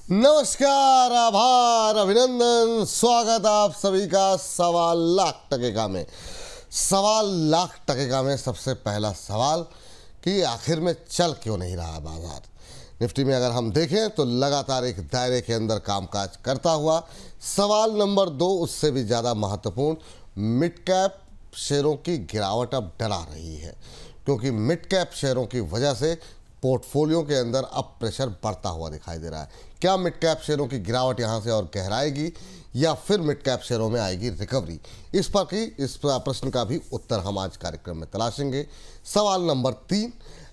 नमस्कार, आभार, अभिनंदन, स्वागत आप सभी का 1.25 लाख में। 1.25 लाख में सबसे पहला सवाल कि आखिर में चल क्यों नहीं रहा बाजार। निफ्टी में अगर हम देखें तो लगातार एक दायरे के अंदर कामकाज करता हुआ। सवाल नंबर 2 उससे भी ज़्यादा महत्वपूर्ण, मिड कैप शेयरों की गिरावट अब डरा रही है, क्योंकि मिड कैप शेयरों की वजह से पोर्टफोलियो के अंदर अब प्रेशर बढ़ता हुआ दिखाई दे रहा है। क्या मिड कैप शेयरों की गिरावट यहां से और गहराएगी या फिर मिड कैप शेयरों में आएगी रिकवरी? इस प्रश्न का भी उत्तर हम आज कार्यक्रम में तलाशेंगे। सवाल नंबर 3,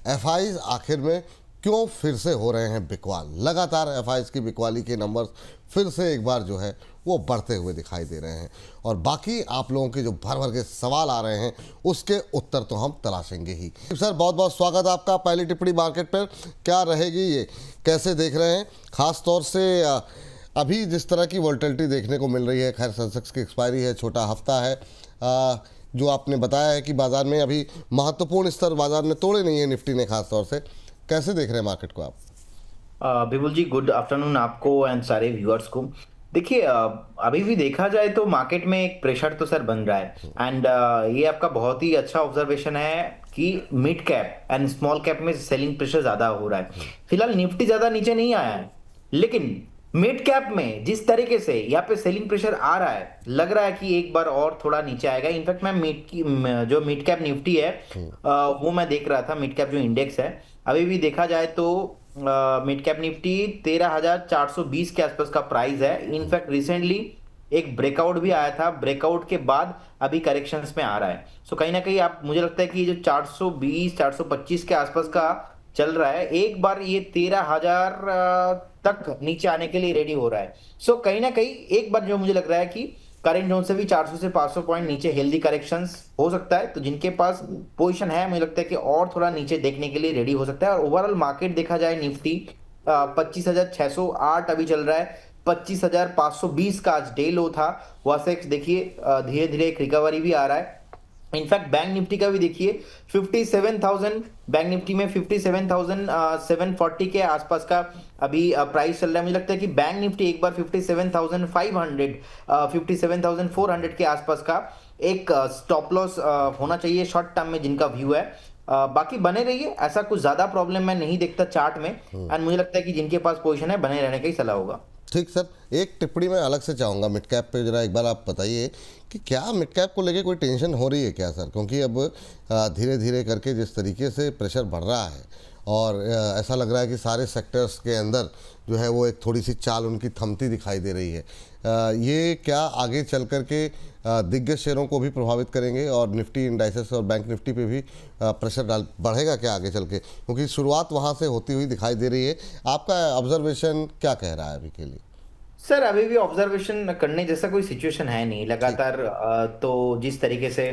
एफआईज आखिर में क्यों फिर से हो रहे हैं बिकवाल। लगातार एफआईज की बिकवाली के नंबर फिर से एक बार जो है वो बढ़ते हुए दिखाई दे रहे हैं, और बाकी आप लोगों के जो भर भर के सवाल आ रहे हैं उसके उत्तर तो हम तलाशेंगे ही। सर, बहुत बहुत स्वागत आपका। पहली टिप्पणी मार्केट पर क्या रहेगी, ये कैसे देख रहे हैं? ख़ास तौर से अभी जिस तरह की वोलेटिलिटी देखने को मिल रही है, खैर सेंसेक्स की एक्सपायरी है, छोटा हफ्ता है, जो आपने बताया है कि बाज़ार में अभी महत्वपूर्ण स्तर बाज़ार ने तोड़े नहीं है निफ्टी ने, खास तौर से कैसे देख रहे हैं मार्केट को आप? बिपुल जी, गुड आफ्टरनून आपको एंड सारे व्यूअर्स को। देखिए, अभी भी देखा जाए तो मार्केट में एक प्रेशर तो सर बन रहा है, एंड ये आपका बहुत ही अच्छा ऑब्जर्वेशन है कि mid cap and small cap में सेलिंग प्रेशर ज्यादा हो रहा है। फिलहाल निफ्टी ज्यादा नीचे नहीं आया है, लेकिन मिड कैप में जिस तरीके से यहाँ पे सेलिंग प्रेशर आ रहा है, लग रहा है कि एक बार और थोड़ा नीचे आएगा। इनफैक्ट मैं जो मिड कैप निफ्टी है वो मैं देख रहा था, मिड कैप जो इंडेक्स है, अभी भी देखा जाए तो मिड कैप निफ्टी 13,420 के आसपास का प्राइस है। इनफैक्ट रिसेंटली एक ब्रेकआउट भी आया था, ब्रेकआउट के बाद अभी करेक्शंस में आ रहा है। सो कहीं ना कहीं आप, मुझे लगता है कि जो 420 425 के आसपास का चल रहा है, एक बार ये 13,000 तक नीचे आने के लिए रेडी हो रहा है। सो कहीं ना कहीं एक बार जो मुझे लग रहा है कि करेंट जोन से भी 400 से 500 पॉइंट नीचे हेल्दी करेक्शंस हो सकता है। तो जिनके पास पोजीशन है, मुझे लगता है कि और थोड़ा नीचे देखने के लिए रेडी हो सकता है। और ओवरऑल मार्केट देखा जाए, निफ्टी 25,608 अभी चल रहा है, 25,520 का आज डे लो था। वहां से देखिए धीरे धीरे एक रिकवरी भी आ रहा है। इनफैक्ट बैंक निफ्टी का भी देखिए 57,000, बैंक निफ्टी में 57,740 के आसपास का अभी प्राइस चल रहा है। मुझे लगता है कि बैंक निफ्टी एक बार 57,500 57,400 के आसपास का एक स्टॉप लॉस होना चाहिए शॉर्ट टर्म में, जिनका व्यू है। बाकी बने रहिए, ऐसा कुछ ज्यादा प्रॉब्लम मैं नहीं देखता चार्ट में, एंड मुझे लगता है कि जिनके पास पोजीशन है बने रहने का ही सलाह होगा। ठीक सर, एक टिप्पणी मैं अलग से चाहूँगा मिड कैप पे, जरा एक बार आप बताइए कि क्या मिड कैप को लेके कोई टेंशन हो रही है क्या सर? क्योंकि अब धीरे धीरे करके जिस तरीके से प्रेशर बढ़ रहा है, और ऐसा लग रहा है कि सारे सेक्टर्स के अंदर जो है वो एक थोड़ी सी चाल उनकी थमती दिखाई दे रही है। ये क्या आगे चल कर के दिग्गज शेयरों को भी प्रभावित करेंगे, और निफ्टी इंडाइसेस और बैंक निफ्टी पे भी प्रेशर बढ़ेगा क्या आगे चल के? क्योंकि शुरुआत वहाँ से होती हुई दिखाई दे रही है। आपका ऑब्जर्वेशन क्या कह रहा है अभी के लिए? सर, अभी भी ऑब्जर्वेशन करने जैसा कोई सिचुएशन है नहीं। लगातार तो जिस तरीके से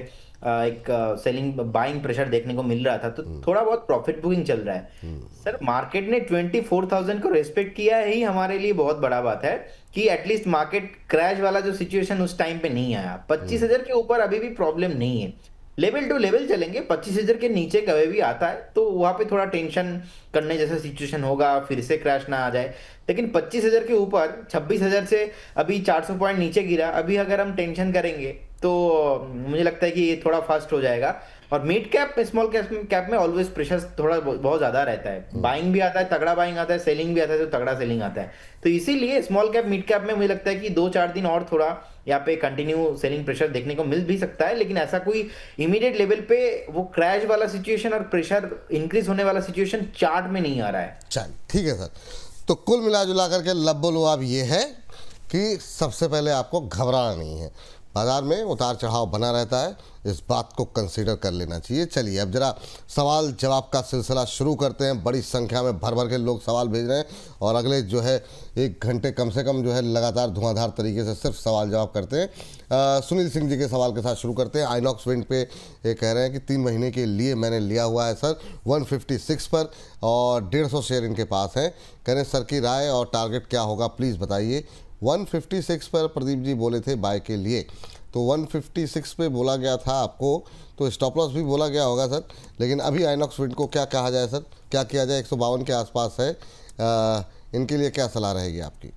एक सेलिंग बाइंग प्रेशर देखने को मिल रहा था, तो थोड़ा बहुत प्रॉफिट बुकिंग चल रहा है। सर, मार्केट ने 24,000 को रेस्पेक्ट किया ही हमारे लिए बहुत बड़ा बात है कि एटलीस्ट मार्केट क्रैश वाला जो सिचुएशन उस टाइम पे नहीं आया। 25,000 के ऊपर अभी भी प्रॉब्लम नहीं है, लेवल टू लेवल चलेंगे। 25,000 के नीचे कभी भी आता है तो वहां पे थोड़ा टेंशन करने जैसा सिचुएशन होगा, फिर से क्रैश ना आ जाए। लेकिन 25,000 के ऊपर 26,000 से अभी 400 पॉइंट नीचे गिरा, अभी अगर हम टेंशन करेंगे तो मुझे लगता है कि ये थोड़ा फास्ट हो जाएगा। और मिड कैप स्मॉल कैप में ऑलवेज प्रेशर थोड़ा बहुत ज्यादा रहता है। बाइंग भी आता है, तगड़ा बाइंग आता है, सेलिंग भी आता है तो तगड़ा सेलिंग आता है। तो इसीलिए स्मॉल कैप मिड कैप में मुझे लगता है कि 2-4 दिन और थोड़ा यहाँ पे कंटिन्यू सेलिंग प्रेशर देखने को मिल भी सकता है, लेकिन ऐसा कोई इमीडिएट लेवल पे वो क्रैश वाला सिचुएशन और प्रेशर इंक्रीज होने वाला सिचुएशन चार्ट में नहीं आ रहा है। चल ठीक है सर, तो कुल मिला जुला करके लब्बो अब ये है कि सबसे पहले आपको घबराना नहीं है। बाज़ार में उतार चढ़ाव बना रहता है, इस बात को कंसीडर कर लेना चाहिए। चलिए अब जरा सवाल जवाब का सिलसिला शुरू करते हैं। बड़ी संख्या में भर भर के लोग सवाल भेज रहे हैं, और अगले जो है 1 घंटे कम से कम जो है लगातार धुआंधार तरीके से सिर्फ सवाल जवाब करते हैं। सुनील सिंह जी के सवाल के साथ शुरू करते हैं। आइनॉक्स विंड पे ये कह रहे हैं कि 3 महीने के लिए मैंने लिया हुआ है सर 156 पर, और 150 शेयर इनके पास हैं। कह रहे सर की राय और टारगेट क्या होगा प्लीज़ बताइए। 156 पर प्रदीप जी बोले थे बाय के लिए, तो 156 पे बोला गया था आपको, तो स्टॉप लॉस भी बोला गया होगा सर। लेकिन अभी आइनॉक्स विंड को क्या कहा जाए सर, क्या किया जाए? 152 के आसपास है, इनके लिए क्या सलाह रहेगी आपकी?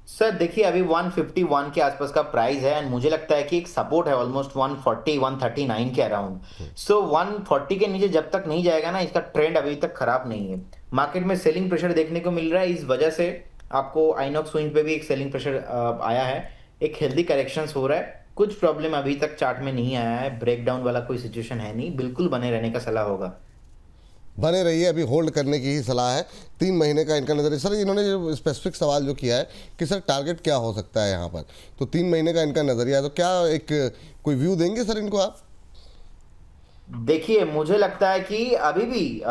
सर देखिए अभी 151 के आसपास का प्राइस है एंड मुझे लगता है कि एक सपोर्ट है ऑलमोस्ट 140 139 के अराउंड। सो 140 के नीचे जब तक नहीं जाएगा ना, इसका ट्रेंड अभी तक खराब नहीं है। मार्केट में सेलिंग प्रेशर देखने को मिल रहा है, इस वजह से आपको आइनॉक्स स्विंग पे भी एक सेलिंग प्रेशर आया है। एक हेल्दी करेक्शंस हो रहा है, कुछ प्रॉब्लम अभी तक चार्ट में नहीं आया है, ब्रेकडाउन वाला कोई सिचुएशन है नहीं, बिल्कुल बने रहने का सलाह होगा। बने रहिए, अभी होल्ड करने की ही सलाह है। 3 महीने का इनका नज़रिया। सर इन्होंने जो स्पेसिफिक सवाल जो किया है कि सर टारगेट क्या हो सकता है यहाँ पर, तो 3 महीने का इनका नज़रिया है, तो क्या एक कोई व्यू देंगे सर इनको आप? देखिए मुझे लगता है कि अभी भी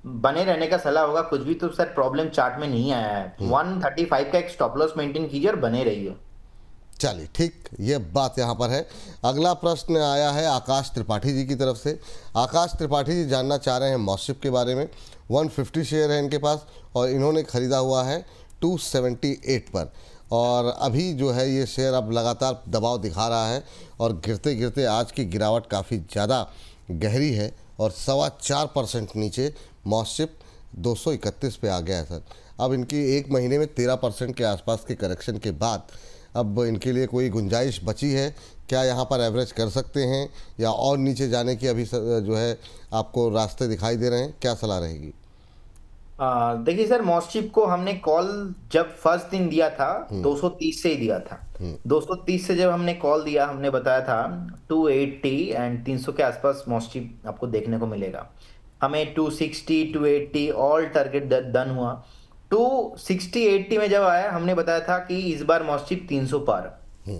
बने रहने का सलाह होगा, कुछ भी तो सर प्रॉब्लम चार्ट में नहीं आया है। 135 का एक स्टॉप लॉस मेंटेन कीजिए और बने रहिए। चलिए ठीक, ये बात यहाँ पर है। अगला प्रश्न आया है आकाश त्रिपाठी जी की तरफ से। आकाश त्रिपाठी जी जानना चाह रहे हैं मॉसशिप के बारे में। 150 शेयर है इनके पास और इन्होंने ख़रीदा हुआ है 278 पर, और अभी जो है ये शेयर अब लगातार दबाव दिखा रहा है और गिरते गिरते आज की गिरावट काफ़ी ज़्यादा गहरी है और 4.25% नीचे मॉसशिप 231 पे आ गया है सर। अब इनकी 1 महीने में 13% के आसपास के करेक्शन के बाद अब इनके लिए कोई गुंजाइश बची है क्या? यहाँ पर एवरेज कर सकते हैं या और नीचे जाने की अभी जो है आपको रास्ते दिखाई दे रहे हैं? क्या सलाह रहेगी? देखिए सर मॉसचिप को हमने कॉल जब फर्स्ट दिन दिया था 230 से ही दिया था। 230 से जब हमने कॉल दिया, हमने बताया था 280 एंड 300 के आसपास मॉसचिप आपको देखने को मिलेगा। हमें 260 280 ऑल टारगेट डन हुआ। 260 80 में जब आया हमने बताया था कि इस बार मॉसचिप 300 पार।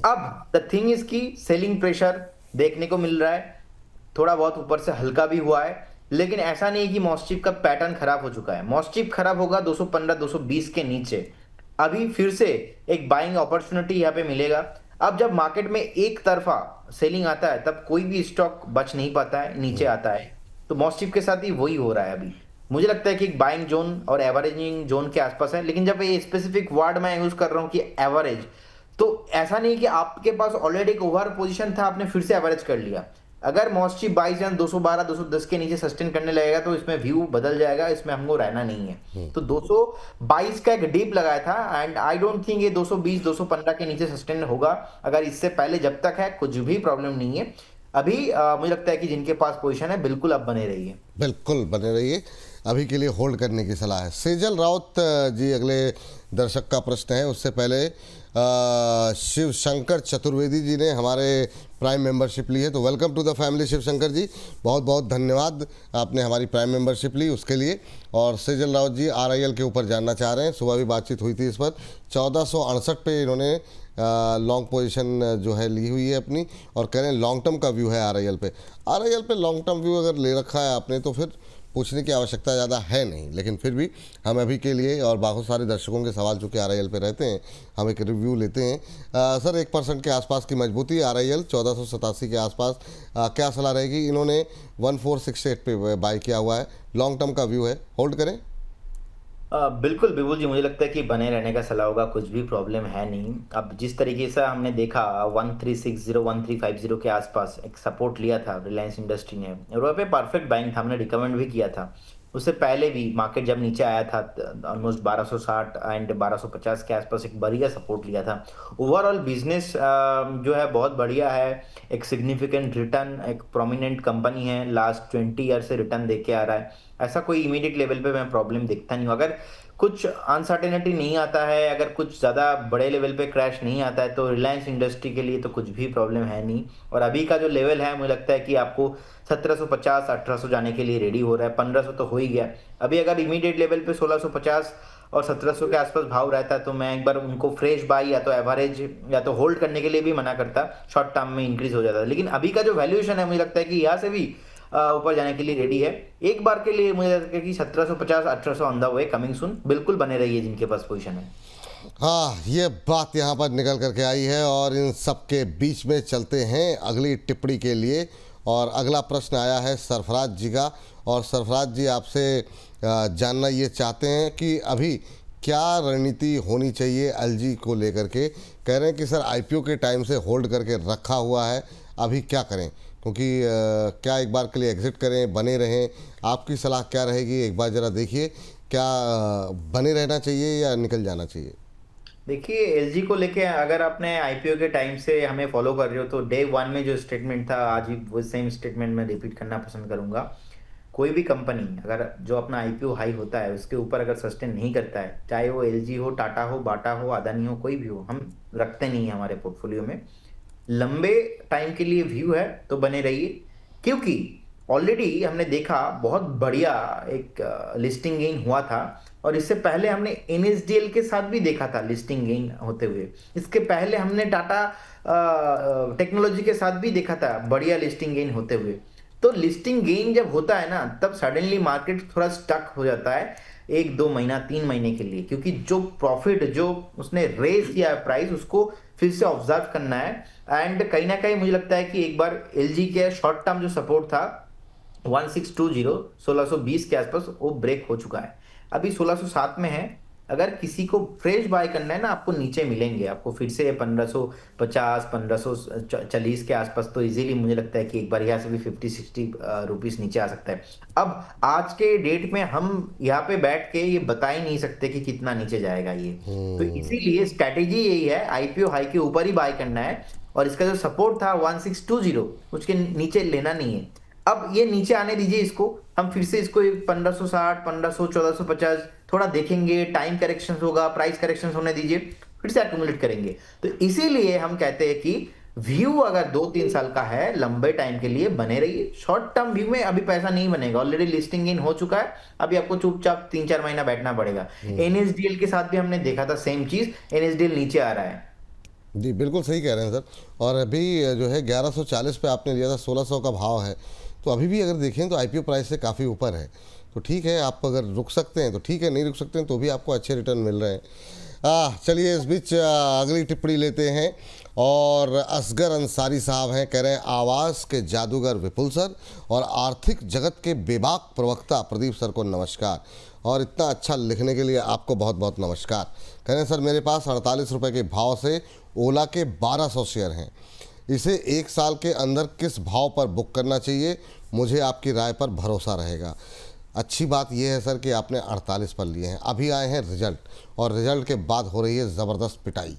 अब द थिंग इज की सेलिंग प्रेशर देखने को मिल रहा है, थोड़ा बहुत ऊपर से हल्का भी हुआ है, लेकिन ऐसा नहीं है कि मॉसचिप का पैटर्न खराब हो चुका है। मॉसचिप खराब होगा 215 220 के नीचे, अभी फिर से एक बाइंग अपॉर्चुनिटी यहाँ पे मिलेगा। अब जब मार्केट में एक तरफा सेलिंग आता है तब कोई भी स्टॉक बच नहीं पाता है, नीचे आता है। तो मॉसचिप के साथ ही वही हो रहा है अभी। मुझे लगता है कि एक बाइंग जोन और एवरेजिंग जोन के आसपास है, लेकिन जब ये स्पेसिफिक वर्ड मैं यूज कर रहा हूँ कि एवरेज, तो ऐसा नहीं कि आपके पास ऑलरेडी एक ओवर पोजीशन था, आपने फिर से एवरेज कर लिया। अगर मॉसचिप 22 या 212 210 के नीचे सस्टेन करने लगेगा तो इसमें व्यू बदल जाएगा, इसमें हमको रहना नहीं है। तो 222 का एक डीप लगाया था एंड आई डोंट थिंक ये 220 215 के नीचे सस्टेन होगा। अगर इससे पहले जब तक है कुछ भी प्रॉब्लम नहीं है अभी। मुझे लगता है कि जिनके पास पोजीशन है बिल्कुल अब बने रहिए। बिल्कुल बने रहिए, अभी के लिए होल्ड करने की सलाह है। सेजल राउत जी अगले दर्शक का प्रश्न है। उससे पहले शिव शंकर चतुर्वेदी जी ने हमारे प्राइम मेंबरशिप ली है, तो welcome to the family Shiv Shankar ji, बहुत बहुत धन्यवाद आपने हमारी प्राइम मेंबरशिप ली उसके लिए। और सेजल राउत जी RIL के ऊपर जानना चाह रहे हैं, सुबह भी बातचीत हुई थी इस पर। 1468 पे इन्होंने लॉन्ग पोजीशन जो है ली हुई है अपनी, और कह रहे हैं लॉन्ग टर्म का व्यू है RIL पे लॉन्ग टर्म व्यू अगर ले रखा है आपने तो फिर पूछने की आवश्यकता ज़्यादा है नहीं, लेकिन फिर भी हम अभी के लिए और बहुत सारे दर्शकों के सवाल चूँकि RIL पे रहते हैं, हम एक रिव्यू लेते हैं। सर 1% के आसपास की मजबूती RIL 1487 के आसपास, क्या सलाह रहेगी? इन्होंने 1468 पे बाई किया हुआ है, लॉन्ग टर्म का व्यू है, होल्ड करें? बिल्कुल बिल्कुल जी, मुझे लगता है कि बने रहने का सलाह होगा, कुछ भी प्रॉब्लम है नहीं। अब जिस तरीके से हमने देखा 1360 1350 के आसपास एक सपोर्ट लिया था रिलायंस इंडस्ट्री ने, और वहाँ पे परफेक्ट बाइंग था, हमने रिकमेंड भी किया था। उससे पहले भी मार्केट जब नीचे आया था ऑलमोस्ट 1260 एंड 1250 के आसपास एक बढ़िया सपोर्ट लिया था। ओवरऑल बिजनेस जो है बहुत बढ़िया है, एक सिग्निफिकेंट रिटर्न, एक प्रोमिनेंट कंपनी है, लास्ट 20 ईयर से रिटर्न देके आ रहा है। ऐसा कोई इमीडिएट लेवल पे मैं प्रॉब्लम देखता नहीं हूँ। अगर कुछ अनसर्टेनिटी नहीं आता है, अगर कुछ ज़्यादा बड़े लेवल पे क्रैश नहीं आता है, तो रिलायंस इंडस्ट्री के लिए तो कुछ भी प्रॉब्लम है नहीं। और अभी का जो लेवल है मुझे लगता है कि आपको 1750 1800 जाने के लिए रेडी हो रहा है, 1500 तो हो ही गया। अभी अगर इमीडिएट लेवल पे 1650 और 1700 के आसपास भाव रहता है तो मैं एक बार उनको फ्रेश बाई या तो एवरेज या तो होल्ड करने के लिए भी मना करता, शॉर्ट टर्म में इंक्रीज हो जाता है। लेकिन अभी का जो वैल्यूएशन है मुझे लगता है कि यहाँ से भी ऊपर जाने के लिए रेडी है। एक बार के लिए मुझे लगता है कि 1750 1800 on the way, coming soon. बिल्कुल बने रहिए जिनके पास पोजीशन है। हाँ, ये बात यहाँ पर निकल करके आई है और इन सब के बीच में चलते हैं अगली टिप्पणी के लिए। और अगला प्रश्न आया है सरफराज जी का, और सरफराज जी आपसे जानना ये चाहते हैं कि अभी क्या रणनीति होनी चाहिए LG को लेकर के। कह रहे हैं कि सर IPO के टाइम से होल्ड करके रखा हुआ है, अभी क्या करें? क्योंकि क्या एक बार के लिए एग्जिट करें, बने रहें? आपकी सलाह क्या रहेगी? एक बार ज़रा देखिए क्या बने रहना चाहिए या निकल जाना चाहिए? देखिए एलजी को लेके अगर आपने आईपीओ के टाइम से हमें फॉलो कर रहे हो तो डे वन में जो स्टेटमेंट था आज भी वो सेम स्टेटमेंट मैं रिपीट करना पसंद करूंगा। कोई भी कंपनी अगर जो अपना आईपीओ हाई होता है उसके ऊपर अगर सस्टेन नहीं करता है, चाहे वो एलजी हो, टाटा हो, बाटा हो, अदानी हो, कोई भी हो, हम रखते नहीं है हमारे पोर्टफोलियो में। लंबे टाइम के लिए व्यू है तो बने रहिए, क्योंकि ऑलरेडी हमने देखा बहुत बढ़िया एक लिस्टिंग गेन हुआ था। और इससे पहले हमने एनएसडीएल के साथ भी देखा था लिस्टिंग गेन होते हुए। इसके पहले हमने टाटा टेक्नोलॉजी के साथ भी देखा था बढ़िया लिस्टिंग गेन होते हुए। तो लिस्टिंग गेन जब होता है ना तब सडनली मार्केट थोड़ा स्टक हो जाता है 1-2 महीना 3 महीने के लिए, क्योंकि जो प्रॉफिट जो उसने रेज किया है प्राइस उसको फिर से ऑब्जर्व करना है। एंड कहीं ना कहीं मुझे लगता है कि एक बार एलजी के शॉर्ट टर्म जो सपोर्ट था 1620 1620 के आसपास वो ब्रेक हो चुका है, अभी 1607 में है। अगर किसी को फ्रेश बाय करना है ना आपको नीचे मिलेंगे, आपको फिर से 1550 1540 के आसपास तो इजीली मुझे लगता है कि एक बार यहाँ से भी 50-60 रुपीस नीचे आ सकता है। अब आज के डेट में हम यहाँ पे बैठ के ये बता ही नहीं सकते कि कितना नीचे जाएगा ये। तो इसीलिए स्ट्रैटेजी यही है, आईपीओ हाई के ऊपर ही बाय करना है और इसका जो सपोर्ट था 1620 उसके नीचे लेना नहीं है। अब ये नीचे आने दीजिए इसको, हम फिर से इसको 1560 1500 1450 थोड़ा देखेंगे, टाइम करेक्शन होगा, प्राइस करेक्शन होने दीजिए, फिर से एक्यूमुलेट करेंगे। तो इसीलिए हम कहते हैं कि व्यू अगर 2-3 साल का है लंबे टाइम के लिए बने रहिए। शॉर्ट टर्म व्यू में अभी पैसा नहीं बनेगा, ऑलरेडी लिस्टिंग इन हो चुका है, अभी आपको चुपचाप 3-4 महीना बैठना पड़ेगा। एनएसडीएल के साथ भी हमने देखा था सेम चीज, एनएसडीएल नीचे आ रहा है। जी बिल्कुल सही कह रहे हैं सर। और अभी जो है 1140 पे आपने लिया था, 1600 का भाव है, तो अभी भी अगर देखें तो आईपीओ प्राइस से काफ़ी ऊपर है। तो ठीक है, आप अगर रुक सकते हैं तो ठीक है, नहीं रुक सकते हैं तो भी आपको अच्छे रिटर्न मिल रहे हैं। चलिए इस बीच अगली टिप्पणी लेते हैं। और असगर अंसारी साहब हैं, कह रहे हैं आवाज़ के जादूगर विपुल सर और आर्थिक जगत के बेबाक प्रवक्ता प्रदीप सर को नमस्कार, और इतना अच्छा लिखने के लिए आपको बहुत बहुत नमस्कार। कह रहे हैं सर मेरे पास 48 रुपये के भाव से ओला के 1200 शेयर हैं, इसे 1 साल के अंदर किस भाव पर बुक करना चाहिए, मुझे आपकी राय पर भरोसा रहेगा। अच्छी बात यह है सर कि आपने 48 पर लिए हैं, अभी आए हैं रिजल्ट, और रिजल्ट के बाद हो रही है ज़बरदस्त पिटाई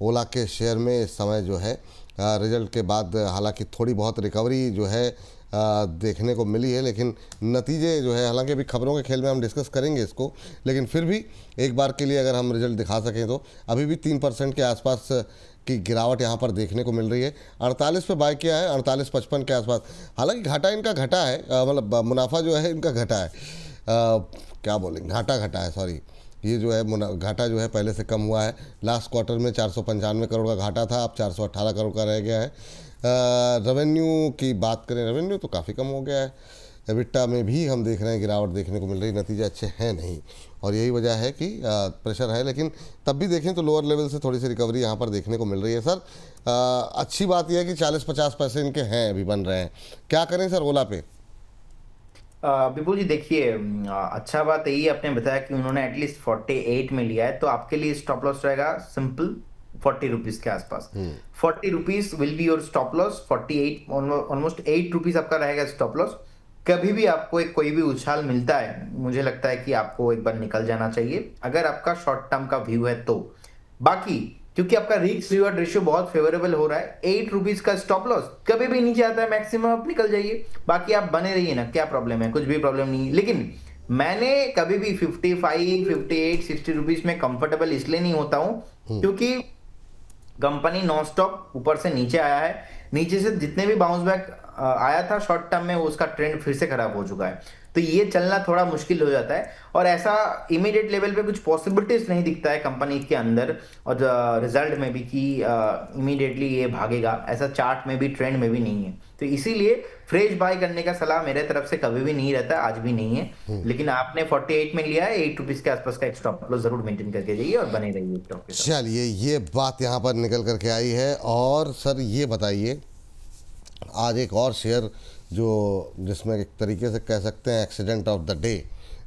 ओला के शेयर में इस समय जो है। रिजल्ट के बाद हालांकि थोड़ी बहुत रिकवरी जो है देखने को मिली है, लेकिन नतीजे जो है, हालांकि अभी खबरों के खेल में हम डिस्कस करेंगे इसको, लेकिन फिर भी एक बार के लिए अगर हम रिजल्ट दिखा सकें तो अभी भी 3% के आसपास की गिरावट यहाँ पर देखने को मिल रही है। 48 पे बाय किया है, 48-55 के आसपास। हालांकि घाटा इनका घटा है, मतलब मुनाफा जो है इनका घटा है, क्या बोलेंगे, घाटा घटा है, सॉरी। ये जो है घाटा जो है पहले से कम हुआ है। लास्ट क्वार्टर में 495 करोड़ का घाटा था, अब 418 करोड़ का रह गया है। रेवेन्यू की बात करें, रेवेन्यू तो काफ़ी कम हो गया है। एबिटा में भी हम देख रहे हैं गिरावट देखने को मिल रही, नतीजे अच्छे हैं नहीं, और यही वजह है कि प्रेशर है। लेकिन तब भी देखें तो लोअर लेवल से थोड़ी सी रिकवरी यहाँ पर देखने को मिल रही है सर। अच्छी बात यह है कि 40-50 पैसे इनके हैं, अभी बन रहे हैं। क्या करें सर ओला पे? विपुल जी देखिए, अच्छा बात यही आपने बताया कि उन्होंने एटलीस्ट 48 में लिया है, तो आपके लिए स्टॉप लॉस रहेगा सिंपल 40 रुपीज के आसपास। 40 rupees will be your stop loss. 48 almost 8 rupees आपका रहेगा स्टॉप लॉस। कभी भी आपको एक कोई भी उछाल मिलता है, मुझे लगता है कि आपको एक बार निकल जाना चाहिए अगर आपका शॉर्ट टर्म का व्यू है तो। बाकी क्योंकि आपका रिस्क रिवॉर्ड रेशियो बहुत फेवरेबल हो रहा है, 8 रुपीज का स्टॉप लॉस कभी भी नीचे आता है, मैक्सिमम आप निकल जाइए। बाकी आप बने रहिए ना, क्या प्रॉब्लम है, कुछ भी प्रॉब्लम नहीं है। लेकिन मैंने कभी भी 55 58 60 रुपीज में कंफर्टेबल इसलिए नहीं होता हूं क्योंकि कंपनी नॉन स्टॉप ऊपर से नीचे आया है, नीचे से जितने भी बाउंस बैक आया था शॉर्ट टर्म में उसका ट्रेंड फिर से खराब हो चुका है, तो ये चलना थोड़ा मुश्किल हो जाता है। और ऐसा इमीडिएट लेवल पे कुछ पॉसिबिलिटीज नहीं दिखता है कंपनी के अंदर और रिजल्ट में भी कि इमीडिएटली ये भागेगा, ऐसा चार्ट में भी ट्रेंड में भी नहीं है। तो इसीलिए फ्रेश बाय करने का सलाह मेरे तरफ से कभी भी नहीं रहता, आज भी नहीं है। लेकिन आपने 48 में लिया है, 8 रुपीज के आसपास का एक स्टॉप लॉस जरूर मेंटेन करके जाइए और बने रहिए स्टॉक के साथ। चलिए ये बात यहाँ पर निकल करके आई है। और सर ये बताइए, आज एक और शेयर जो जिसमें एक तरीके से कह सकते हैं accident of the day,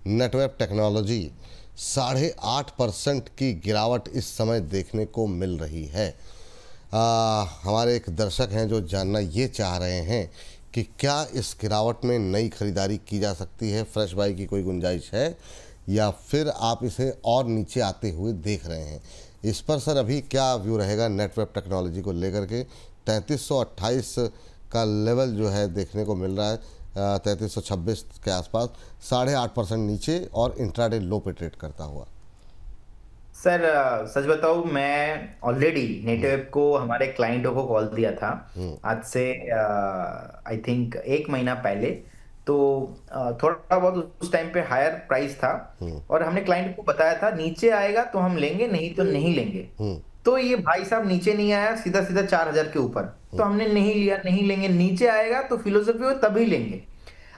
network technology 8.5% की गिरावट इस समय देखने को मिल रही है। हमारे एक दर्शक हैं जो जानना ये चाह रहे हैं कि क्या इस गिरावट में नई खरीदारी की जा सकती है, फ्रेश बाई की कोई गुंजाइश है या फिर आप इसे और नीचे आते हुए देख रहे हैं? इस पर सर अभी क्या व्यू रहेगा नेटवेब टेक्नोलॉजी को लेकर के? 3328 का लेवल जो है देखने को मिल रहा है, 3326 के आसपास, 8.5% नीचे और इंट्राडे लो पे ट्रेड करता हुआ। सर सच बताऊं, मैं ऑलरेडी नेटवेब को हमारे क्लाइंटों को कॉल दिया था आज से आई थिंक 1 महीना पहले। तो थोड़ा बहुत उस टाइम पे हायर प्राइस था और हमने क्लाइंट को बताया था नीचे आएगा तो हम लेंगे, नहीं तो नहीं लेंगे। तो ये भाई साहब नीचे नहीं आया, सीधा सीधा 4,000 के ऊपर। तो हमने नहीं लिया, नहीं लेंगे, नीचे आएगा तो फिलोसफी हो तभी लेंगे।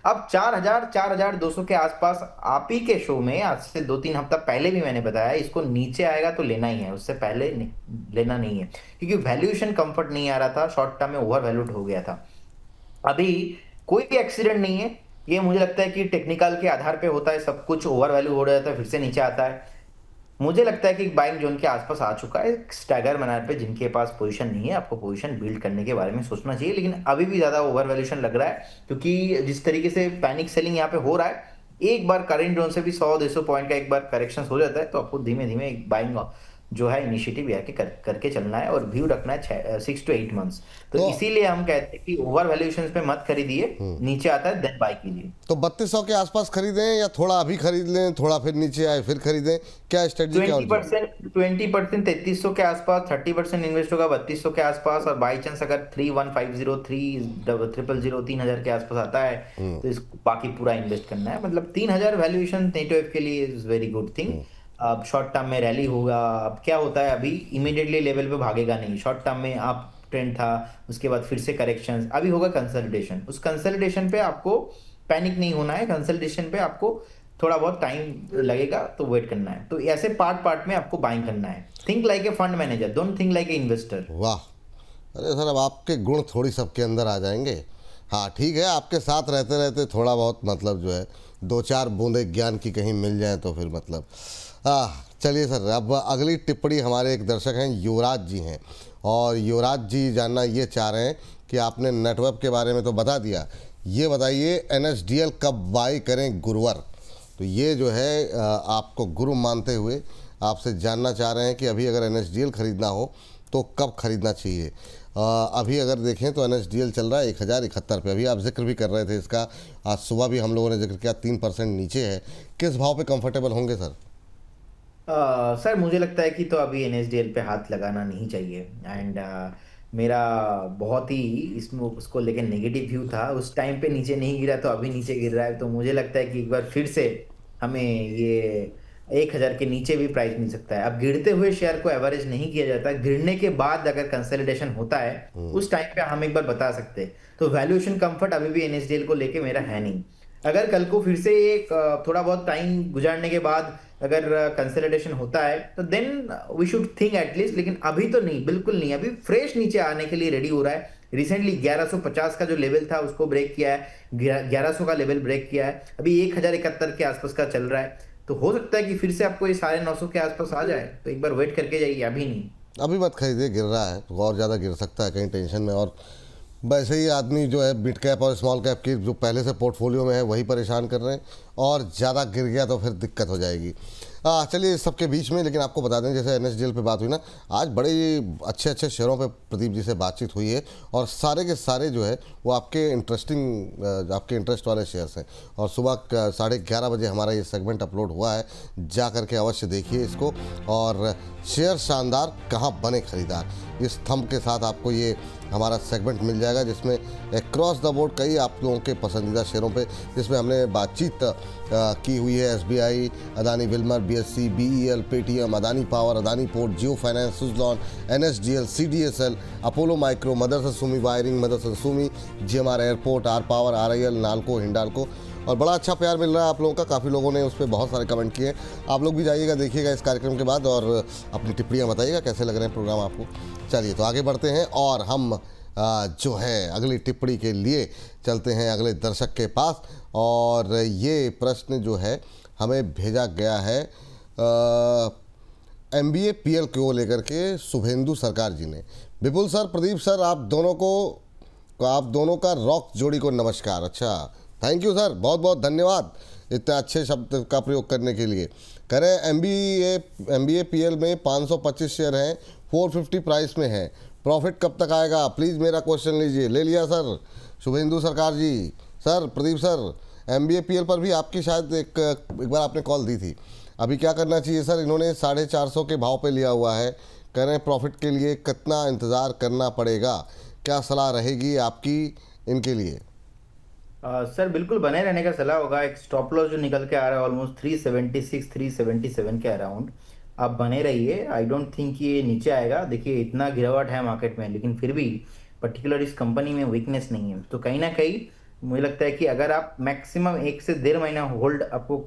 अब 4,000 4,200 के आसपास आप ही के शो में आज से 2-3 हफ्ता पहले भी मैंने बताया इसको नीचे आएगा तो लेना ही है, उससे पहले लेना नहीं है, क्योंकि वैल्यूएशन कंफर्ट नहीं आ रहा था, शॉर्ट टर्म में ओवर वैल्यूड हो गया था। अभी कोई भी एक्सीडेंट नहीं है, ये मुझे लगता है कि टेक्निकल के आधार पे होता है, सब कुछ ओवर वैल्यू हो जाता है फिर से नीचे आता है। मुझे लगता है कि एक बाइंग जोन के आसपास आ चुका है, स्टैगर बनाने पे जिनके पास पोजीशन नहीं है, आपको पोजीशन बिल्ड करने के बारे में सोचना चाहिए। लेकिन अभी भी ज्यादा ओवर वैल्यूएशन लग रहा है, क्योंकि जिस तरीके से पैनिक सेलिंग यहाँ पे हो रहा है, एक बार करेंट जोन से भी 100-200 पॉइंट का एक बार करेक्शन हो जाता है तो आपको धीमे धीमे एक बाइंग जो है इनिशिएटिव यहाँ के करके चलना है और व्यू रखना है 6 to 8 months। तो तो इसीलिए हम कहते हैं कि ओवर वैल्यूएशन पे मत खरीदिए, नीचे आता है देन बाय कीजिए। तो 3200 के आसपास खरीदें या थोड़ा अभी खरीद लें, थोड़ा फिर नीचे आए फिर खरीदें, क्या स्ट्रेटजी क्या होगी? 20% 3300 के आसपास, 30% इन्वेस्ट होगा 3200 के आसपास, और बाई चांस अगर 3150 3,000 के आसपास आता है तो इस बाकी पूरा इन्वेस्ट करना है। मतलब 3,000 वैल्यूएशन नेटवेब के लिए इज वेरी गुड थिंग। अब शॉर्ट टर्म में रैली होगा, अब क्या होता है, अभी इमीडिएटली लेवल पे भागेगा नहीं। शॉर्ट टर्म में आप ट्रेंड था, उसके बाद फिर से करेक्शन, अभी होगा कंसोलिडेशन। उस कंसोलिडेशन पे आपको पैनिक नहीं होना है, कंसोलिडेशन पे आपको थोड़ा बहुत टाइम लगेगा तो वेट करना है। तो ऐसे पार्ट पार्ट में आपको बाइंग करना है। Think like a fund manager, don't think like a investor. वाह, अरे सर अब आपके गुण थोड़ी सबके अंदर आ जाएंगे। हाँ ठीक है, आपके साथ रहते रहते थोड़ा बहुत मतलब जो है 2-4 बूंदे ज्ञान की कहीं मिल जाए तो फिर मतलब चलिए सर, अब अगली टिप्पणी हमारे एक दर्शक हैं, युवराज जी हैं, और युवराज जी जानना ये चाह रहे हैं कि आपने नेटवर्क के बारे में तो बता दिया, ये बताइए NSDL कब बाई करें गुरुवार? तो ये जो है आपको गुरु मानते हुए आपसे जानना चाह रहे हैं कि अभी अगर NSDL खरीदना हो तो कब खरीदना चाहिए? अभी अगर देखें तो NSDL चल रहा है 1071 पे, अभी आप जिक्र भी कर रहे थे इसका, आज सुबह भी हम लोगों ने जिक्र किया 3% नीचे है। किस भाव पे कंफर्टेबल होंगे सर? सर मुझे लगता है कि तो अभी एनएसडीएल पे हाथ लगाना नहीं चाहिए। एंड मेरा बहुत ही इसमें उसको लेके नेगेटिव व्यू था, उस टाइम पे नीचे नहीं गिरा तो अभी नीचे गिर रहा है। तो मुझे लगता है कि एक बार फिर से हमें ये 1,000 के नीचे भी प्राइस मिल सकता है। अब गिरते हुए शेयर को एवरेज नहीं किया जाता, गिरने के बाद अगर कंसोलिडेशन होता है उस टाइम पे हम एक बार बता सकते हैं। तो वैल्यूएशन कंफर्ट अभी भी एनएसडीएल को लेके मेरा है नहीं। अगर कल को फिर से एक थोड़ा बहुत टाइम गुजारने के बाद अगर कंसोलिडेशन होता है तो then we should think at least, लेकिन अभी तो नहीं, बिल्कुल नहीं। अभी फ्रेश नीचे आने के लिए रेडी हो रहा है। रिसेंटली 1150 का जो लेवल था उसको ब्रेक किया है, 1100 का लेवल ब्रेक किया है, अभी 1071 के आसपास का चल रहा है। तो हो सकता है कि फिर से आपको ये 950 के आसपास आ जाए, तो एक बार वेट करके जाइए, अभी नहीं। अभी मत खरीदिए, गिर रहा है तो और ज़्यादा गिर सकता है कहीं टेंशन में, और वैसे ही आदमी जो है मिड कैप और स्मॉल कैप की जो पहले से पोर्टफोलियो में है वही परेशान कर रहे हैं, और ज़्यादा गिर गया तो फिर दिक्कत हो जाएगी। चलिए इस सबके बीच में लेकिन आपको बता दें, जैसे NSDL पे बात हुई ना, आज बड़े अच्छे अच्छे शेयरों पे प्रदीप जी से बातचीत हुई है, और सारे के सारे जो है वो आपके इंटरेस्ट वाले शेयर्स हैं। और सुबह 11:30 बजे हमारा ये सेगमेंट अपलोड हुआ है, जा करके अवश्य देखिए इसको। और शेयर शानदार कहाँ बने खरीदार, इस थंब के साथ आपको ये हमारा सेगमेंट मिल जाएगा, जिसमें क्रॉस द बोर्ड कई आप लोगों के पसंदीदा शेयरों पे जिसमें हमने बातचीत की हुई है। SBI, Adani Wilmar, BSE, BEL, Paytm, Adani power, Adani port, Jio finance, Suzlon, NSDL, CDSL, Apollo micro, Motherson Sumi wiring, Motherson Sumi, GMR airport, R power, RIL, Nalco, Hindalco. और बड़ा अच्छा प्यार मिल रहा है आप लोगों का, काफ़ी लोगों ने उस पर बहुत सारे कमेंट किए। आप लोग भी जाइएगा, देखिएगा इस कार्यक्रम के बाद, और अपनी टिप्पणियाँ बताइएगा कैसे लग रहे हैं प्रोग्राम आपको। चलिए तो आगे बढ़ते हैं, और हम जो है अगली टिप्पणी के लिए चलते हैं अगले दर्शक के पास। और ये प्रश्न जो है हमें भेजा गया है MBA PL को लेकर के शुभेंदु सरकार जी ने। विपुल सर, प्रदीप सर, आप दोनों का रॉक जोड़ी को नमस्कार। अच्छा, थैंक यू सर, बहुत बहुत धन्यवाद इतने अच्छे शब्द का प्रयोग करने के लिए। करें एमबीए पीएल में 525 शेयर हैं, 450 प्राइस में है, प्रॉफिट कब तक आएगा? प्लीज़ मेरा क्वेश्चन लीजिए। ले लिया sir Shubhendu Sarkar ji. Sir Pradeep sir, MBA PL पर भी आपकी शायद एक बार आपने कॉल दी थी। अभी क्या करना चाहिए सर? इन्होंने 450 के भाव पे लिया हुआ है, कह रहे हैं प्रॉफिट के लिए कितना इंतज़ार करना पड़ेगा? क्या सलाह रहेगी आपकी इनके लिए? सर बिल्कुल बने रहने का सलाह होगा। एक स्टॉप लॉस जो निकल के आ रहा है ऑलमोस्ट 376 377 के अराउंड, आप बने रहिए। आई डोंट थिंक ये नीचे आएगा। देखिए इतना गिरावट है मार्केट में, लेकिन फिर भी पर्टिकुलर इस कंपनी में वीकनेस नहीं है। तो कहीं ना कहीं मुझे लगता है कि अगर आप मैक्सिमम 1 से 1.5 महीना होल्ड आपको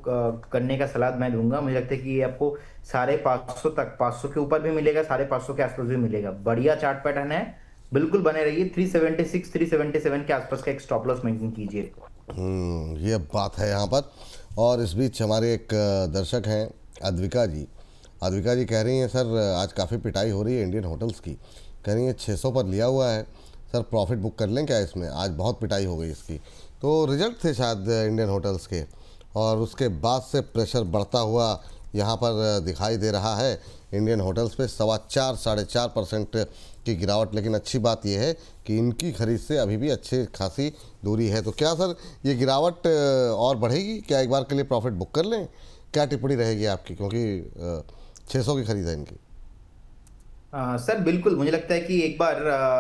करने का सलाह मैं दूंगा। मुझे लगता है कि ये आपको 550 तक, 500 के ऊपर भी मिलेगा, 550 के आसपास भी मिलेगा। बढ़िया चार्ट पैटर्न है, बिल्कुल बने रहिए। 376 377 के आसपास का एक स्टॉप लॉस मेंटेन कीजिए। ये बात है यहाँ पर। और इस बीच हमारे एक दर्शक हैं अद्विका जी। अद्विका जी कह रही हैं सर आज काफ़ी पिटाई हो रही है इंडियन होटल्स की, कह रही है 600 पर लिया हुआ है सर, प्रॉफिट बुक कर लें क्या इसमें? आज बहुत पिटाई हो गई इसकी। तो रिजल्ट थे शायद इंडियन होटल्स के, और उसके बाद से प्रेशर बढ़ता हुआ यहाँ पर दिखाई दे रहा है इंडियन होटल्स पे। 4.25 4.5% की गिरावट। लेकिन अच्छी बात यह है कि इनकी खरीद से अभी भी अच्छी खासी दूरी है। तो क्या सर ये गिरावट और बढ़ेगी क्या? एक बार के लिए प्रॉफिट बुक कर लें? क्या टिप्पणी रहेगी आपकी, क्योंकि 600 की खरीद है इनकी? सर बिल्कुल मुझे लगता है कि एक बार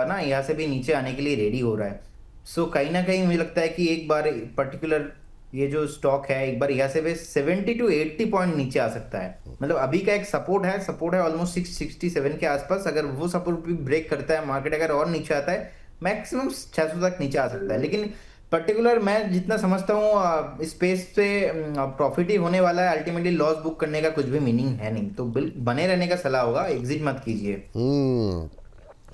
ना यहाँ से भी नीचे आने के लिए रेडी हो रहा है। सो कहीं ना कहीं मुझे लगता है कि एक बार पर्टिकुलर ये जो स्टॉक है, एक बार यहाँ से भी 70 to 80 पॉइंट नीचे आ सकता है। मतलब अभी का एक सपोर्ट है ऑलमोस्ट 667 के आसपास। अगर वो सपोर्ट भी ब्रेक करता है, मार्केट अगर और नीचे आता है, मैक्सिमम 600 तक नीचे आ सकता है। लेकिन पर्टिकुलर मैं जितना समझता हूँ स्पेस पे प्रॉफिट ही होने वाला है। अल्टीमेटली लॉस बुक करने का कुछ भी मीनिंग है नहीं। तो बने रहने का सलाह होगा, एग्जिट मत कीजिए।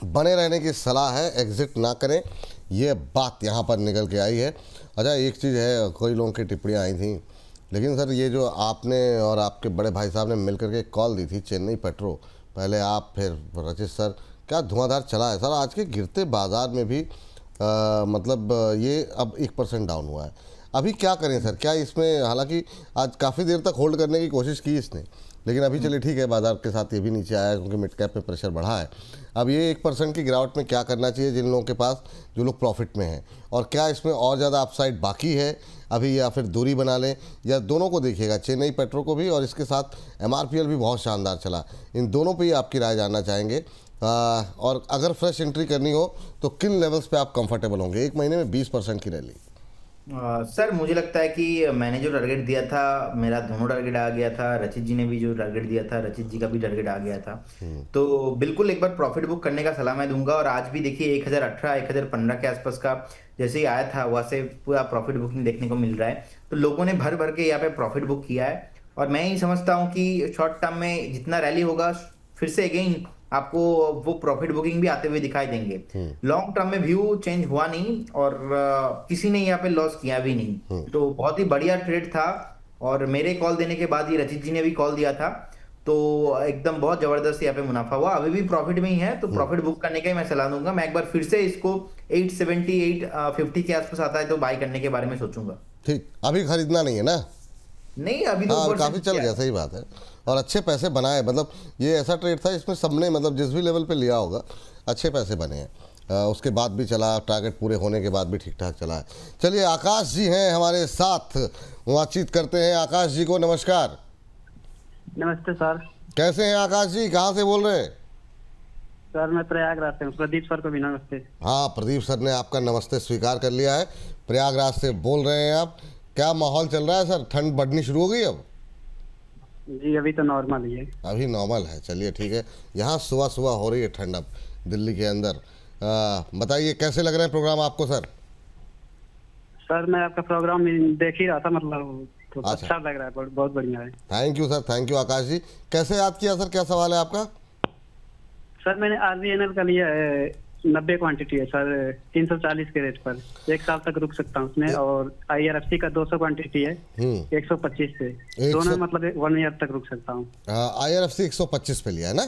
बने रहने की सलाह है, एग्जिट ना करें, ये बात यहाँ पर निकल के आई है। अच्छा एक चीज़ है, कोई लोगों की टिप्पणियाँ आई थी, लेकिन सर ये जो आपने और आपके बड़े भाई साहब ने मिल करके कॉल दी थी चेन्नई पेट्रो, पहले आप फिर रचित सर, क्या धुआंधार चला है सर। आज के गिरते बाजार में भी मतलब ये अब 1% डाउन हुआ है। अभी क्या करें सर? क्या इसमें, हालांकि आज काफ़ी देर तक होल्ड करने की कोशिश की इसने, लेकिन अभी चलिए ठीक है, बाजार के साथ ये भी नीचे आया क्योंकि मिड कैप पे प्रेशर बढ़ा है। अब ये 1% की गिरावट में क्या करना चाहिए जिन लोगों के पास, जो लोग प्रॉफिट में हैं? और क्या इसमें और ज़्यादा अपसाइड बाकी है अभी, या फिर दूरी बना लें, या दोनों को देखिएगा, चेन्नई पेट्रो को भी और इसके साथ एमआरपीएल भी बहुत शानदार चला, इन दोनों पे ही आपकी राय जानना चाहेंगे। और अगर फ्रेश एंट्री करनी हो तो किन लेवल्स पे आप कंफर्टेबल होंगे? 1 महीने में 20% की रैली। सर मुझे लगता है कि मैंने जो टारगेट दिया था, मेरा दोनों टारगेट आ गया था। रचित जी ने भी जो टारगेट दिया था, रचित जी का भी टारगेट आ गया था। तो बिल्कुल एक बार प्रॉफिट बुक करने का सलाह मैं दूंगा। और आज भी देखिए 1018 1015 के आसपास का जैसे ही आया था, वहां से पूरा प्रॉफिट बुकिंग देखने को मिल रहा है। तो लोगों ने भर भर के यहाँ पे प्रॉफिट बुक किया है। और मैं ही समझता हूँ कि शॉर्ट टर्म में जितना रैली होगा, फिर से अगेन आपको वो प्रॉफिट बुकिंग भी आते हुए दिखाई देंगे। लॉन्ग टर्म में व्यू चेंज हुआ नहीं, और किसी ने यहाँ पे लॉस किया भी नहीं। तो बहुत ही बढ़िया ट्रेड था। और मेरे कॉल देने के बाद ही रचित जी ने भी कॉल दिया था, तो एकदम बहुत जबरदस्त यहाँ पे मुनाफा हुआ। अभी भी प्रॉफिट में ही है, तो प्रॉफिट बुक करने का ही मैं सलाह दूंगा। मैं एक बार फिर से इसको 870 850 के आसपास आता है तो बाय करने के बारे में सोचूंगा। ठीक, अभी खरीदना नहीं है ना? नहीं अभी तो हाँ काफ़ी चल गया, सही बात है। और अच्छे पैसे बनाए, मतलब ये ऐसा ट्रेड था इसमें सबने, मतलब जिस भी लेवल पे लिया होगा अच्छे पैसे बने हैं। उसके बाद भी चला, टारगेट पूरे होने के बाद भी ठीक ठाक चला है। चलिए आकाश जी हैं हमारे साथ, बातचीत करते हैं। आकाश जी को नमस्कार। नमस्ते सर। कैसे हैं आकाश जी, कहाँ से बोल रहे हैं? सर मैं प्रयागराज से हूँ। प्रदीप सर को भी नमस्ते। हाँ प्रदीप सर ने आपका नमस्ते स्वीकार कर लिया है। प्रयागराज से बोल रहे हैं आप। क्या माहौल चल रहा है सर? ठंड बढ़नी शुरू हो गई अब? जी अभी तो नॉर्मल ही है। अभी नॉर्मल है, चलिए ठीक है। यहाँ सुबह सुबह हो रही है ठंड अब दिल्ली के अंदर। बताइए कैसे लग रहे हैं प्रोग्राम आपको सर? सर मैं आपका प्रोग्राम देख ही रहा था, मतलब तो अच्छा लग रहा है, बहुत बढ़िया है। Thank you sir, thank you Aakash ji. कैसे याद किया सर, क्या सवाल है आपका? सर मैंने RVNL का लिया है, 90 क्वांटिटी है सर, 340 के रेट पर 1 साल तक रुक सकता हूँ उसमें। और IRFC का 200 क्वांटिटी है 125 पे, दोनों मतलब 1 ईयर तक रुक सकता हूँ। IRFC 125 पे लिया है ना?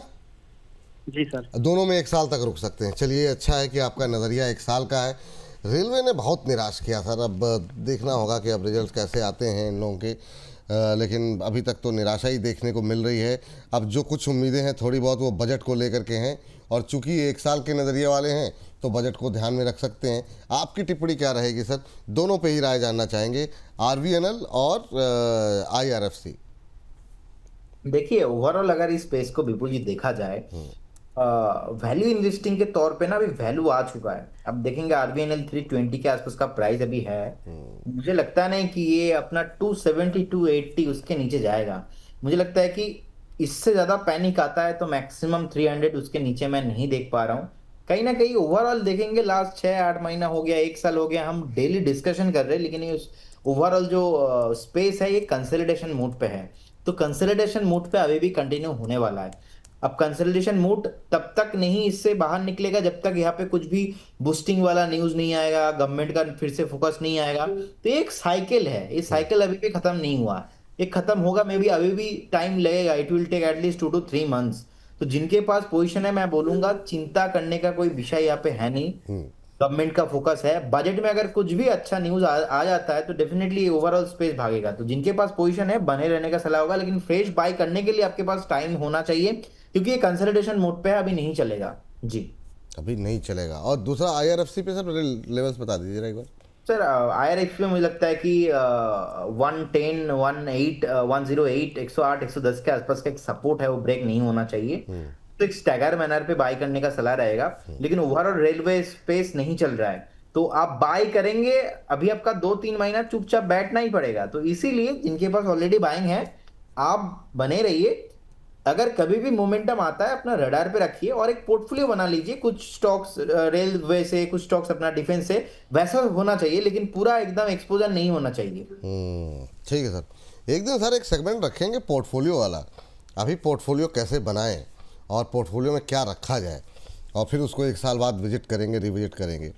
जी सर। दोनों में 1 साल तक रुक सकते हैं। चलिए अच्छा है कि आपका नज़रिया 1 साल का है। रेलवे ने बहुत निराश किया सर। अब देखना होगा कि अब रिजल्ट कैसे आते हैं इन लोगों के, लेकिन अभी तक तो निराशा ही देखने को मिल रही है। अब जो कुछ उम्मीदें हैं थोड़ी बहुत वो बजट को लेकर के हैं, और चूंकि 1 साल के नज़रिए वाले हैं तो बजट को ध्यान में रख सकते हैं। आपकी टिप्पणी क्या रहेगी सर? दोनों पे ही राय जानना चाहेंगे, आरवीएनएल और आईआरएफसी। देखिए, ओवरऑल अगर इस स्पेस को विपुल जी देखा जाए, वैल्यू इन्वेस्टिंग के तौर पे ना अभी वैल्यू आ चुका है। अब देखेंगे आरबीएनएल 320 के आसपास का प्राइस अभी है। मुझे लगता नहीं कि ये अपना 270 280 उसके नीचे जाएगा। मुझे लगता है कि इससे ज्यादा पैनिक आता है तो मैक्सिमम 300 उसके नीचे मैं नहीं देख पा रहा हूँ। कहीं ना कहीं ओवरऑल देखेंगे, लास्ट 6-8 महीना हो गया, 1 साल हो गया, हम डेली डिस्कशन कर रहे हैं, लेकिन ये ओवरऑल जो स्पेस है ये कंसोलिडेशन मोड पे है। तो कंसोलिडेशन मोड पे अभी भी कंटिन्यू होने वाला है। अब कंसोलिडेशन मोड तब तक नहीं इससे बाहर निकलेगा जब तक यहाँ पे कुछ भी बूस्टिंग वाला न्यूज नहीं आएगा, गवर्नमेंट का फिर से फोकस नहीं आएगा। तो ये एक साइकिल है, ये साइकिल अभी भी खत्म नहीं हुआ। ये खत्म होगा, मे बी अभी भी टाइम लगेगा, it will take at least 2 to 3 months। तो जिनके पास पोजीशन है, मैं बोलूंगा चिंता करने का कोई विषय यहाँ पे है नहीं। गवर्नमेंट का फोकस है, बजट में अगर कुछ भी अच्छा न्यूज आ जाता है तो डेफिनेटली ओवरऑल स्पेस भागेगा। तो जिनके पास पोजीशन है बने रहने का सलाह होगा, लेकिन फ्रेश बाय करने के लिए आपके पास टाइम होना चाहिए, क्योंकि ये कंसोलिडेशन मोड पे है, अभी नहीं चलेगा जी। अभी नहीं चलेगा। और दूसरा आईआरएफसी पे सर लेवल्स बता दीजिए एक बार। सर आईआरएक्स पे मुझे लगता है कि 110 18 108 108 110 के आसपास का एक सपोर्ट है, वो ब्रेक नहीं होना चाहिए। तो एक स्टैगर मैनर पे बाय करने का सलाह रहेगा, लेकिन ओवरऑल रेलवे स्पेस नहीं चल रहा है तो आप बाय करेंगे, अभी आपका 2-3 महीना चुपचाप बैठना ही पड़ेगा। तो इसीलिए जिनके पास ऑलरेडी बाइंग है, आप बने रहिए। अगर कभी भी मोमेंटम आता है अपना रडार पे रखिए और एक पोर्टफोलियो बना लीजिए, कुछ स्टॉक्स रेलवे से, कुछ स्टॉक्स अपना डिफेंस से, वैसा होना चाहिए, लेकिन पूरा एकदम एक्सपोजर नहीं होना चाहिए। ठीक है सर। एक दिन सर एक सेगमेंट रखेंगे पोर्टफोलियो वाला, अभी पोर्टफोलियो कैसे बनाएं और पोर्टफोलियो में क्या रखा जाए, और फिर उसको 1 साल बाद विजिट करेंगे, रिविजिट करेंगे।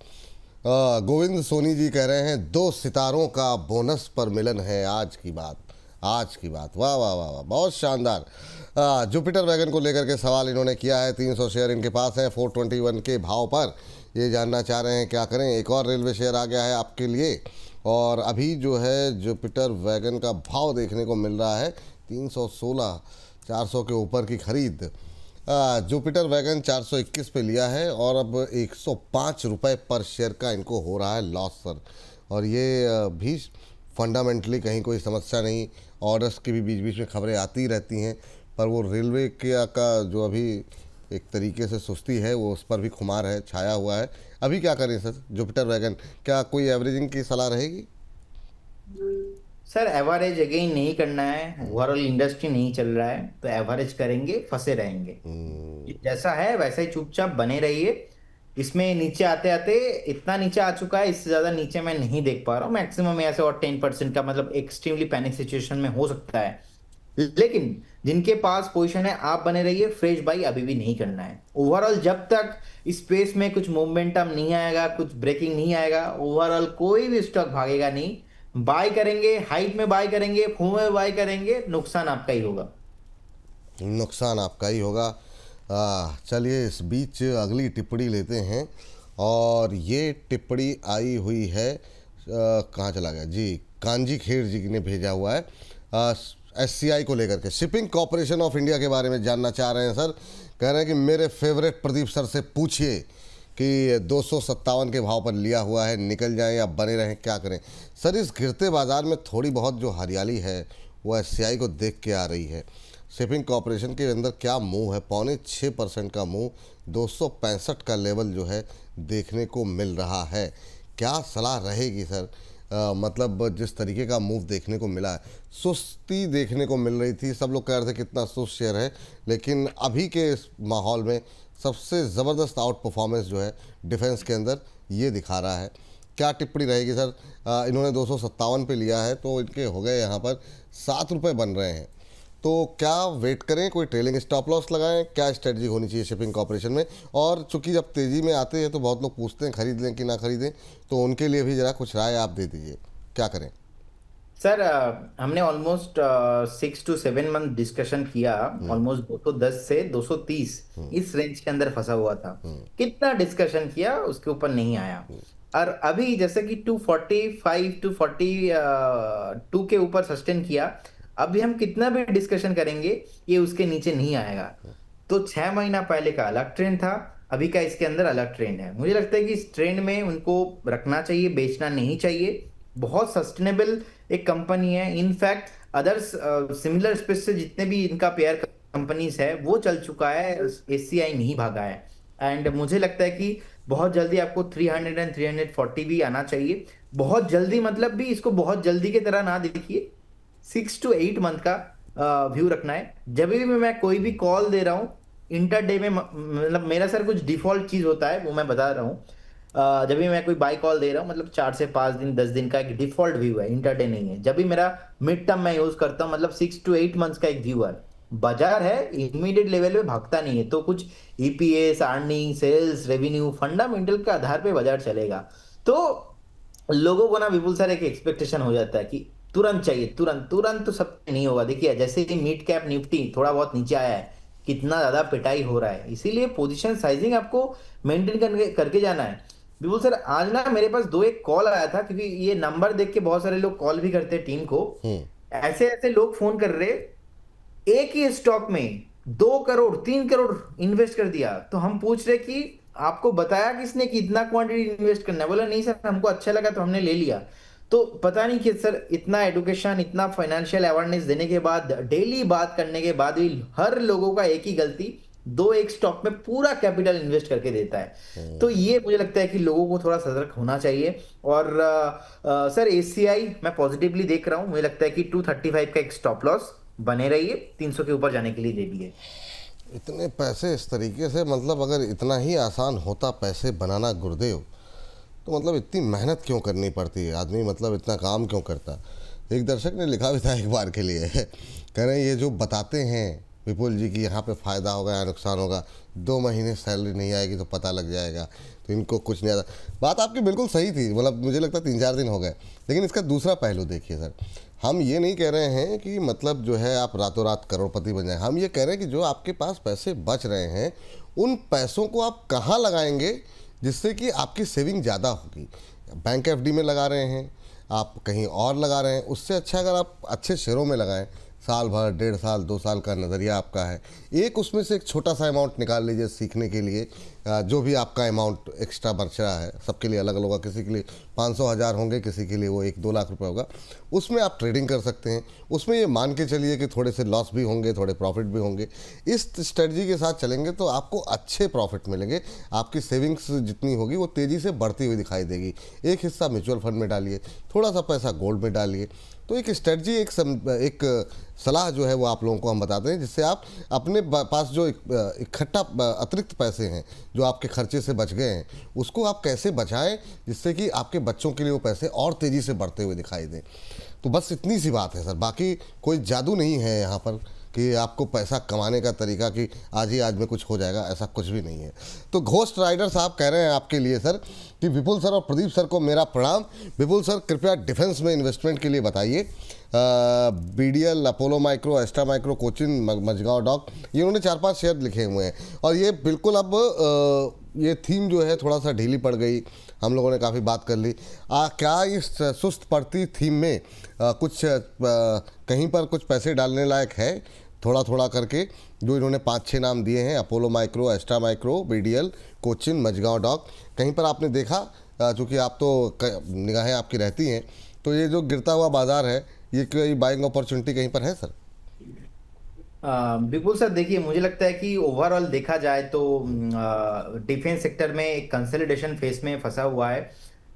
गोविंद सोनी जी कह रहे हैं 2 सितारों का बोनस पर मिलन है आज की बात। आज की बात, वाह वाह वाह वाह, बहुत शानदार। जुपिटर वैगन को लेकर के सवाल इन्होंने किया है। 300 शेयर इनके पास हैं 421 के भाव पर। ये जानना चाह रहे हैं क्या करें। एक और रेलवे शेयर आ गया है आपके लिए, और अभी जो है जुपिटर वैगन का भाव देखने को मिल रहा है 316, 400 के ऊपर की खरीद। जुपिटर वैगन 421 पे लिया है और अब 105 रुपये पर शेयर का इनको हो रहा है लॉस सर। और ये भी फंडामेंटली कहीं कोई समस्या नहीं। ऑर्डर्स की भी बीच बीच में खबरें आती रहती हैं, पर वो रेलवे का जो अभी एक तरीके से सुस्ती है वो उस पर भी खुमार है, छाया हुआ है। अभी क्या करें सर जुपिटर वैगन, क्या कोई एवरेजिंग की सलाह रहेगी? सर एवरेज अगेन नहीं करना है, ओवरऑल इंडस्ट्री नहीं चल रहा है तो एवरेज करेंगे, फंसे रहेंगे। जैसा है वैसा ही चुपचाप बने रहिए। इसमें नीचे आते आते इतना नीचे आ चुका है, इससे ज्यादा नीचे मैं नहीं देख पा रहा हूँ। मैक्सिमम ऐसे और 10% का, मतलब एक्सट्रीमली पैनिक सिचुएशन में हो सकता है। लेकिन जिनके पास पोजीशन है आप बने रहिए, फ्रेश बाई अभी भी नहीं करना है। ओवरऑल जब तक स्पेस में कुछ मोमेंटम नहीं आएगा, कुछ ब्रेकिंग नहीं आएगा, ओवरऑल कोई भी स्टॉक भागेगा नहीं। बाय करेंगे, हाइट में बाय करेंगे, फू में बाय करेंगे, नुकसान आपका ही होगा। नुकसान आपका ही होगा। चलिए इस बीच अगली टिप्पणी लेते हैं, और ये टिप्पणी आई हुई है कहाँ चला गया जी, कांजी खेर जी ने भेजा हुआ है। एससीआई को लेकर के, शिपिंग कॉरपोरेशन ऑफ इंडिया के बारे में जानना चाह रहे हैं सर। कह रहे हैं कि मेरे फेवरेट प्रदीप सर से पूछिए कि 257 के भाव पर लिया हुआ है, निकल जाएं या बने रहें, क्या करें? सर इस गिरते बाज़ार में थोड़ी बहुत जो हरियाली है वो एससीआई को देख के आ रही है। शिपिंग कॉरपोरेशन के अंदर क्या मूव है, 5.6% का मूव, 265 का लेवल जो है देखने को मिल रहा है। क्या सलाह रहेगी सर? मतलब जिस तरीके का मूव देखने को मिला है, सुस्ती देखने को मिल रही थी, सब लोग कह रहे थे कितना सुस्त शेयर है, लेकिन अभी के इस माहौल में सबसे ज़बरदस्त आउट परफॉर्मेंस जो है डिफेंस के अंदर ये दिखा रहा है। क्या टिप्पणी रहेगी सर? इन्होंने 257 पे लिया है तो इनके हो गए यहाँ पर 7 रुपये बन रहे हैं, तो क्या वेट करें, कोई ट्रेलिंग स्टॉप लॉस लगाएं, क्या स्ट्रेटजी होनी चाहिए शिपिंग कॉरपोरेशन में? और चूंकि जब तेज़ी में आते हैं तो बहुत लोग पूछते हैं खरीद लें कि ना खरीदें, तो उनके लिए भी ज़रा कुछ राय आप दे दीजिए, क्या करें? सर हमने ऑलमोस्ट 6 to 7 मंथ डिस्कशन किया, ऑलमोस्ट 210 से 230 इस रेंज के अंदर फंसा हुआ था। कितना डिस्कशन किया, उसके ऊपर नहीं आया। और अभी जैसे कि 245 242 के ऊपर सस्टेन किया, अभी हम कितना भी डिस्कशन करेंगे ये उसके नीचे नहीं आएगा। तो 6 महीना पहले का अलग ट्रेंड था, अभी का इसके अंदर अलग ट्रेंड है। मुझे लगता है कि इस ट्रेंड में उनको रखना चाहिए, बेचना नहीं चाहिए। बहुत सस्टेनेबल एक कंपनी है। इनफैक्ट अदर्स सिमिलर स्पेस से जितने भी इनका पेयर कंपनीज है वो चल चुका है, एसीआई नहीं भागा है। एंड मुझे लगता है कि बहुत जल्दी आपको 300 एंड 340 भी आना चाहिए। बहुत जल्दी मतलब भी इसको बहुत जल्दी की तरह ना देखिए, 6 to 8 मंथ का व्यू रखना है। जब भी मैं कोई भी कॉल दे रहा हूँ इंटरडे में, मतलब मेरा सर कुछ डिफॉल्ट चीज होता है वो मैं बता रहा हूँ। जब भी मैं कोई बाई कॉल दे रहा हूँ, मतलब 4 से 5 दिन 10 दिन का एक डिफॉल्ट व्यू है, इंटरडे नहीं है। जब भी मेरा मिड टर्म मैं यूज करता हूँ, मतलब 6 to 8 मंथ्स का एक व्यू है। बाजार है इमीडिएट लेवल पे भागता नहीं है, तो कुछ EPS, earning, sales, revenue, fundamental के आधार पे बाजार चलेगा। तो लोगों को ना विपुल सर एक एक्सपेक्टेशन हो जाता है कि तुरंत चाहिए, तुरंत तुरंत, तो सब नहीं होगा। देखिए जैसे ही मिड कैप निफ्टी थोड़ा बहुत नीचे आया है, कितना ज्यादा पिटाई हो रहा है। इसीलिए पोजीशन साइजिंग आपको मेंटेन करके जाना है। विपुल सर आज ना मेरे पास दो एक कॉल आया था, क्योंकि ये नंबर देख के बहुत सारे लोग कॉल भी करते हैं टीम को। ऐसे ऐसे लोग फोन कर रहे, एक ही स्टॉक में 2 करोड़ 3 करोड़ इन्वेस्ट कर दिया। तो हम पूछ रहे कि आपको बताया किसने कि इतना क्वांटिटी इन्वेस्ट करना है? बोला नहीं सर, हमको अच्छा लगा तो हमने ले लिया। तो पता नहीं कि सर इतना एडुकेशन, इतना फाइनेंशियल अवेयरनेस देने के बाद, डेली बात करने के बाद भी हर लोगों का एक ही गलती, दो एक स्टॉक में पूरा कैपिटल इन्वेस्ट करके देता है। तो ये मुझे लगता है कि लोगों को थोड़ा सतर्क होना चाहिए। और सर एसीआई मैं पॉजिटिवली देख रहा हूं। मुझे लगता है कि 235 का एक स्टॉप लॉस बने रहिए, 300 के ऊपर जाने के लिए दे दिए। इतने पैसे इस तरीके से, मतलब अगर इतना ही आसान होता पैसे बनाना गुरुदेव, तो मतलब इतनी मेहनत क्यों करनी पड़ती है? आदमी मतलब इतना काम क्यों करता? एक दर्शक ने लिखा भी था एक बार के लिए, कह रहे हैं ये जो बताते हैं विपुल जी की यहाँ पे फ़ायदा होगा या नुकसान होगा, 2 महीने सैलरी नहीं आएगी तो पता लग जाएगा, तो इनको कुछ नहीं आता। बात आपकी बिल्कुल सही थी, मतलब मुझे लगता है 3-4 दिन हो गए। लेकिन इसका दूसरा पहलू देखिए सर, हम ये नहीं कह रहे हैं कि मतलब जो है आप रातों रात करोड़पति बन जाए। हम ये कह रहे हैं कि जो आपके पास पैसे बच रहे हैं उन पैसों को आप कहाँ लगाएंगे जिससे कि आपकी सेविंग ज़्यादा होगी। बैंक एफडी में लगा रहे हैं, आप कहीं और लगा रहे हैं, उससे अच्छा अगर आप अच्छे शेयरों में लगाएं, साल भर 1.5 साल 2 साल का नज़रिया आपका है, एक उसमें से एक छोटा सा अमाउंट निकाल लीजिए सीखने के लिए। जो भी आपका अमाउंट एक्स्ट्रा बच रहा है, सबके लिए अलग अलग होगा, किसी के लिए 500,000 होंगे, किसी के लिए वो 1-2 लाख रुपए होगा। उसमें आप ट्रेडिंग कर सकते हैं। उसमें ये मान के चलिए कि थोड़े से लॉस भी होंगे, थोड़े प्रॉफिट भी होंगे। इस स्ट्रेटजी के साथ चलेंगे तो आपको अच्छे प्रॉफिट मिलेंगे। आपकी सेविंग्स जितनी होगी वो तेज़ी से बढ़ती हुई दिखाई देगी। एक हिस्सा म्यूचुअल फंड में डालिए, थोड़ा सा पैसा गोल्ड में डालिए। तो एक स्ट्रेटजी, एक सलाह जो है वो आप लोगों को हम बताते हैं, जिससे आप अपने पास जो इकट्ठा अतिरिक्त पैसे हैं जो आपके खर्चे से बच गए हैं, उसको आप कैसे बचाएं जिससे कि आपके बच्चों के लिए वो पैसे और तेज़ी से बढ़ते हुए दिखाई दें। तो बस इतनी सी बात है सर, बाकी कोई जादू नहीं है यहाँ पर कि आपको पैसा कमाने का तरीका कि आज ही आज में कुछ हो जाएगा, ऐसा कुछ भी नहीं है। तो घोस्ट राइडर साहब कह रहे हैं आपके लिए सर कि विपुल सर और प्रदीप सर को मेरा प्रणाम। विपुल सर कृपया डिफेंस में इन्वेस्टमेंट के लिए बताइए। BDL, Apollo micro, Astra micro, Cochin, Mazagon dock, ये उन्होंने 4-5 शेयर लिखे हुए हैं। और ये बिल्कुल अब ये थीम जो है थोड़ा सा ढीली पड़ गई, हम लोगों ने काफ़ी बात कर ली। क्या इस सुस्त पड़ती थीम में कुछ कहीं पर कुछ पैसे डालने लायक है? थोड़ा थोड़ा करके जो इन्होंने 5-6 नाम दिए हैं, Apollo micro, Astra micro, BDL, Cochin, Mazagon dock, कहीं पर आपने देखा? चूँकि आप तो निगाहें आपकी रहती हैं, तो ये जो गिरता हुआ बाजार है, ये कोई बाइंग अपॉर्चुनिटी कहीं पर है सर? विपुल सर देखिए, मुझे लगता है कि ओवरऑल देखा जाए तो डिफेंस सेक्टर में एक कंसोलिडेशन फेज में फंसा हुआ है।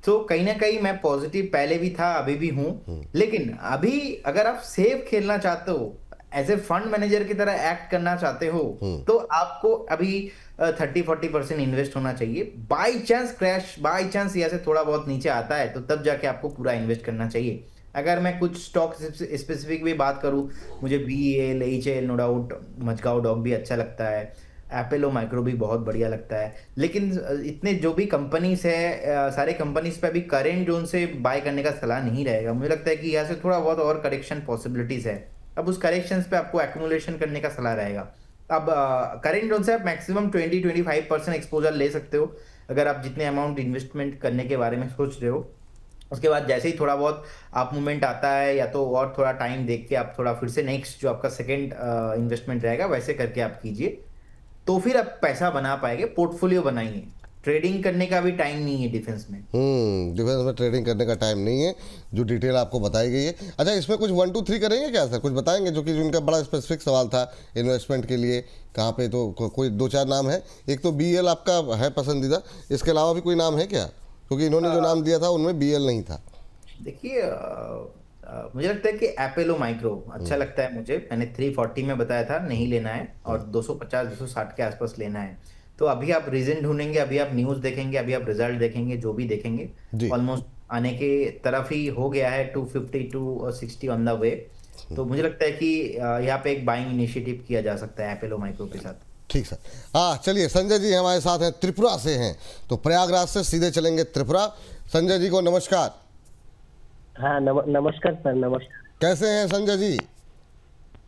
तो कहीं ना कहीं मैं पॉजिटिव पहले भी था, अभी भी हूं। लेकिन अभी अगर आप सेफ खेलना चाहते हो, एज ए फंड मैनेजर की तरह एक्ट करना चाहते हो, तो आपको अभी 30-40% इन्वेस्ट होना चाहिए। By chance crash, by chance यहाँ से थोड़ा बहुत नीचे आता है, तो तब जाके आपको पूरा इन्वेस्ट करना चाहिए। अगर मैं कुछ स्टॉक स्पेसिफिक भी बात करूं, मुझे BEL, HAL no doubt, Mazagon dock भी अच्छा लगता है, एपोलो माइक्रो भी बहुत बढ़िया लगता है। लेकिन इतने जो भी कंपनीज है, सारे कंपनीज पे अभी करेंट जोन से बाय करने का सलाह नहीं रहेगा। मुझे लगता है कि यहाँ से थोड़ा बहुत और करेक्शन पॉसिबिलिटीज है। अब उस करेक्शंस पे आपको एक्यूमुलेशन करने का सलाह रहेगा। अब करेंट जोन से आप मैक्सिमम 20-25% एक्सपोजर ले सकते हो। अगर आप जितने अमाउंट इन्वेस्टमेंट करने के बारे में सोच रहे हो, उसके बाद जैसे ही थोड़ा बहुत आप मूवमेंट आता है, या तो और थोड़ा टाइम देख के आप थोड़ा फिर से नेक्स्ट जो आपका सेकंड इन्वेस्टमेंट रहेगा वैसे करके आप कीजिए, तो फिर आप पैसा बना पाएंगे, पोर्टफोलियो बनाइए। ट्रेडिंग करने का भी टाइम नहीं है डिफेंस में। डिफेंस में ट्रेडिंग करने का टाइम नहीं है, जो डिटेल आपको बताई गई है। अच्छा, इसमें कुछ 1 2 3 करेंगे क्या सर, कुछ बताएंगे, जो कि उनका बड़ा स्पेसिफिक सवाल था इन्वेस्टमेंट के लिए कहाँ पे, तो कोई 2 4 नाम है। एक तो BL आपका है पसंदीदा, इसके अलावा भी कोई नाम है क्या, क्योंकि इन्होंने जो नाम दिया था उनमें BL नहीं था। देखिए मुझे लगता है कि एपेलो माइक्रो अच्छा लगता है मुझे। मैंने 340 में बताया था नहीं लेना है, और 250 260 के आसपास लेना है। तो अभी आप रीजन ढूंढेंगे, अभी आप न्यूज देखेंगे, अभी आप रिजल्ट देखेंगे, जो भी देखेंगे ऑलमोस्ट आने के तरफ ही हो गया है। 250 260 ऑन द वे। तो मुझे लगता है कि यहाँ पे एक बाइंग इनिशिएटिव किया जा सकता है एपेलो माइक्रो के साथ। ठीक सर। हाँ चलिए, संजय जी हमारे साथ हैं, त्रिपुरा से हैं, तो प्रयागराज से सीधे चलेंगे त्रिपुरा। संजय जी को नमस्कार। हाँ नमस्कार सर, नमस्कार। कैसे हैं संजय जी?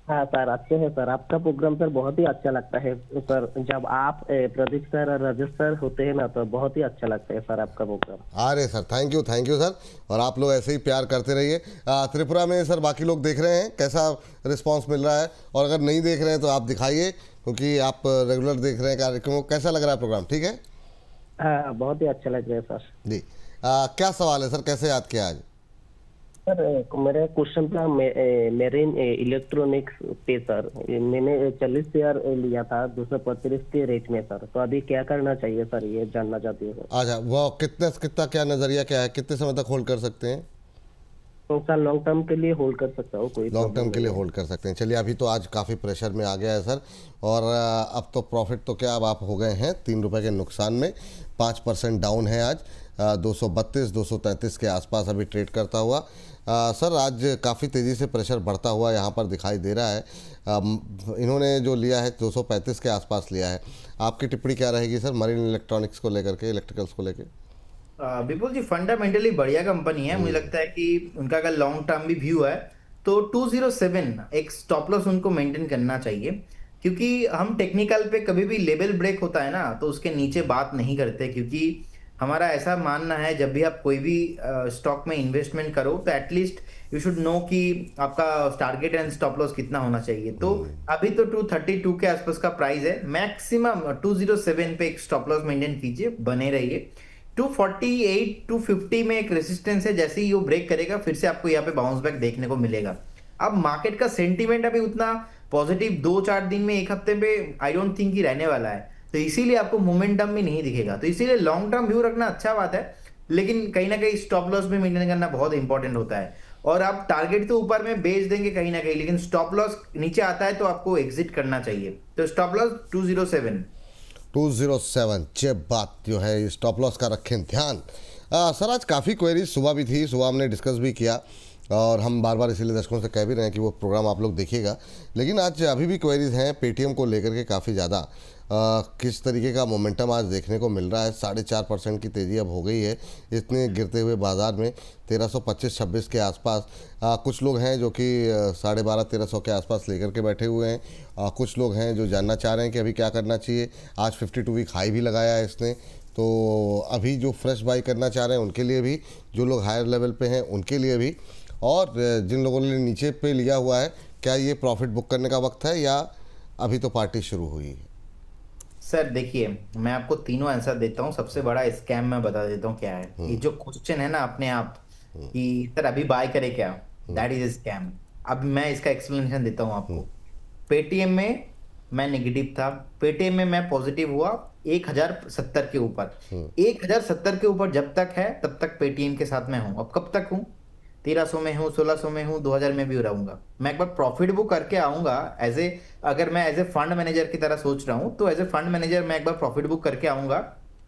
हाँ सर, अच्छे हैं सर। आपका प्रोग्राम सर बहुत ही अच्छा लगता है सर। जब आप प्रदीप सर और राजेश सर होते हैं ना, तो बहुत ही अच्छा लगता है सर आपका प्रोग्राम। अरे सर, थैंक यू सर, और आप लोग ऐसे ही प्यार करते रहिए। त्रिपुरा में सर बाकी लोग देख रहे हैं, कैसा रिस्पांस मिल रहा है, और अगर नहीं देख रहे हैं तो आप दिखाइए, क्योंकि आप रेगुलर देख रहे हैं कार्यक्रम। कैसा लग रहा है प्रोग्राम? ठीक है, हाँ बहुत ही अच्छा लग रहा है सर जी। क्या सवाल है सर, कैसे याद किया आज? सर मेरा क्वेश्चन था मेरीन इलेक्ट्रॉनिक्स पे सर। मैंने 40 शेयर लिया था 235 के रेट में सर, तो अभी क्या करना चाहिए सर, ये जानना चाहती हूँ। अच्छा, वो कितना क्या नजरिया क्या है, कितने समय तक होल्ड कर सकते हैं? तो सर लॉन्ग टर्म के लिए होल्ड कर सकता हूँ, कोई लॉन्ग टर्म के लिए होल्ड कर सकते हैं। चलिए, अभी तो आज काफ़ी प्रेशर में आ गया है सर, और अब तो प्रॉफिट तो क्या, अब आप हो गए हैं 3 रुपये के नुकसान में। 5% डाउन है आज, 232 233 के आसपास अभी ट्रेड करता हुआ। सर आज काफ़ी तेज़ी से प्रेशर बढ़ता हुआ यहाँ पर दिखाई दे रहा है। इन्होंने जो लिया है 235 के आसपास लिया है। आपकी टिप्पणी क्या रहेगी सर मरीन इलेक्ट्रॉनिक्स को लेकर के, इलेक्ट्रिकल्स को लेकर? विपुल जी, फंडामेंटली बढ़िया कंपनी है। मुझे लगता है कि उनका अगर लॉन्ग टर्म भी व्यू है तो 207 एक स्टॉप लॉस उनको मेंटेन करना चाहिए, क्योंकि हम टेक्निकल पे कभी भी लेवल ब्रेक होता है ना, तो उसके नीचे बात नहीं करते, क्योंकि हमारा ऐसा मानना है जब भी आप कोई भी स्टॉक में इन्वेस्टमेंट करो तो एटलीस्ट यू शुड नो कि आपका टारगेट एंड स्टॉप लॉस कितना होना चाहिए। तो अभी तो 232 के आसपास का प्राइस है, मैक्सिमम 207 पे एक स्टॉप लॉस मेंटेन कीजिए, बने रहिए। 248 250 में एक रेसिस्टेंस है, जैसे ही वो ब्रेक करेगा फिर से आपको यहाँ पे बाउंस बैक देखने को मिलेगा। अब मार्केट का सेंटीमेंट अभी उतना पॉजिटिव 2-4 दिन में, एक हफ्ते पे आई डोंट थिंक कि रहने वाला है, तो इसीलिए आपको मोमेंटम भी नहीं दिखेगा। तो इसीलिए लॉन्ग टर्म व्यू रखना अच्छा बात है, लेकिन कहीं ना कहीं स्टॉप लॉस भी मेंटेन करना बहुत इंपॉर्टेंट होता है। और आप टारगेट तो ऊपर में बेच देंगे कहीं ना कहीं, लेकिन स्टॉप लॉस नीचे आता है तो आपको एग्जिट करना चाहिए। तो स्टॉप लॉस 207 जे बात जो है, स्टॉप लॉस का रखें ध्यान। सर आज काफ़ी क्वेरीज सुबह भी थी, सुबह हमने डिस्कस भी किया, और हम बार बार इसीलिए दर्शकों से कह भी रहे हैं कि वो प्रोग्राम आप लोग देखिएगा। लेकिन आज अभी भी क्वेरीज हैं पेटीएम को लेकर के काफ़ी ज़्यादा। किस तरीके का मोमेंटम आज देखने को मिल रहा है? 4.5% की तेज़ी अब हो गई है इतने गिरते हुए बाज़ार में, 1325-26 के आसपास। कुछ लोग हैं जो कि 12.5-1300 के आसपास लेकर के बैठे हुए हैं। कुछ लोग हैं जो जानना चाह रहे हैं कि अभी क्या करना चाहिए। आज 52 वीक हाई भी लगाया है इसने, तो अभी जो फ्रेश बाई करना चाह रहे हैं उनके लिए भी, जो लोग हायर लेवल पे हैं उनके लिए भी, और जिन लोगों ने नीचे पे लिया हुआ है, क्या ये प्रॉफिट बुक करने का वक्त है या अभी तो पार्टी शुरू हुई है? सर देखिए, मैं आपको तीनों आंसर देता हूँ। सबसे बड़ा स्कैम मैं बता देता हूँ क्या है। ये जो क्वेश्चन है ना अपने आप कि सर अभी बाय करे क्या, दैट इज स्कैम। अब मैं इसका एक्सप्लेनेशन देता हूँ आपको। पेटीएम में मैं नेगेटिव था, पेटीएम में मैं पॉजिटिव हुआ 1070 के ऊपर। 1070 के ऊपर जब तक है तब तक पेटीएम के साथ मैं हूँ। अब कब तक हूँ? 1300 में हूँ, 1600 में हूँ, 2000 में भी रहूंगा। मैं एक बार प्रॉफिट बुक करके आऊंगा अगर मैं एज ए फंड मैनेजर की तरह सोच रहा हूँ, तो एज ए फंड मैनेजर मैं एक बार प्रॉफिट बुक करके आऊंगा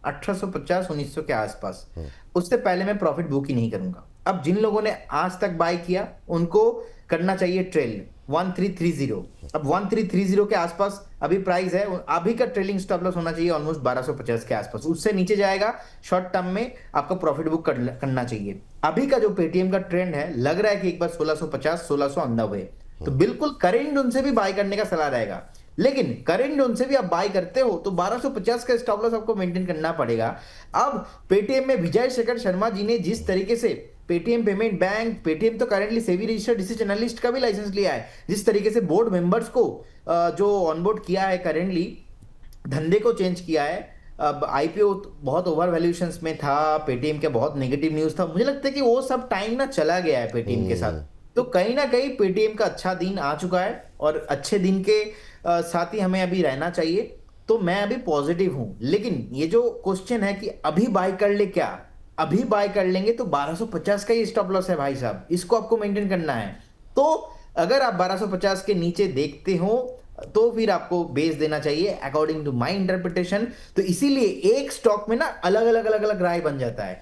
1850-1900 के आसपास। उससे पहले मैं प्रॉफिट बुक ही नहीं करूंगा। अब जिन लोगों ने आज तक बाय किया उनको करना चाहिए ट्रेल 1330। अब 1330 के आसपास अभी प्राइस है, अभी का ट्रेलिंग स्टॉप लॉस होना चाहिए ऑलमोस्ट 1250 के आसपास। उससे नीचे जाएगा शॉर्ट टर्म में आपको प्रॉफिट बुक करना चाहिए। अभी का जो पेटीएम का ट्रेंड है, लग रहा है कि एक बार 1650 1600 ऑन द वे, तो बिल्कुल करेंट उनसे भी बाय करने का सलाह रहेगा। लेकिन करेंट जोन से भी आप बाय करते हो तो 1250 का स्टॉप लॉस आपको मेंटेन करना पड़ेगा। अब पेटीएम में विजय शेखर शर्मा जी ने जिस तरीके से पेटीएम पेमेंट बैंक, पेटीएम तो currently SEBI registered decision analyst का भी लाइसेंस लिया है, जिस तरीके से बोर्ड मेंबर्स को जो ऑनबोर्ड किया है, करेंटली धंधे को चेंज किया है। अब आईपीओ बहुत ओवर वैल्यूएशंस में था, पेटीएम के बहुत नेगेटिव न्यूज था, मुझे लगता है कि वो सब टाइम ना चला गया है पेटीएम के साथ। तो कहीं ना कहीं पेटीएम का अच्छा दिन आ चुका है और अच्छे दिन के साथ ही हमें अभी रहना चाहिए। तो मैं अभी पॉजिटिव हूं, लेकिन ये जो क्वेश्चन है कि अभी बाय कर ले, क्या अभी बाय कर लेंगे तो 1250 का ही स्टॉप लॉस है भाई साहब, इसको आपको मेंटेन करना है। तो अगर आप 1250 के नीचे देखते हो तो फिर आपको बेच देना चाहिए अकॉर्डिंग टू माय इंटरप्रिटेशन। तो इसीलिए एक स्टॉक में ना अलग अलग अलग अलग राय बन जाता है,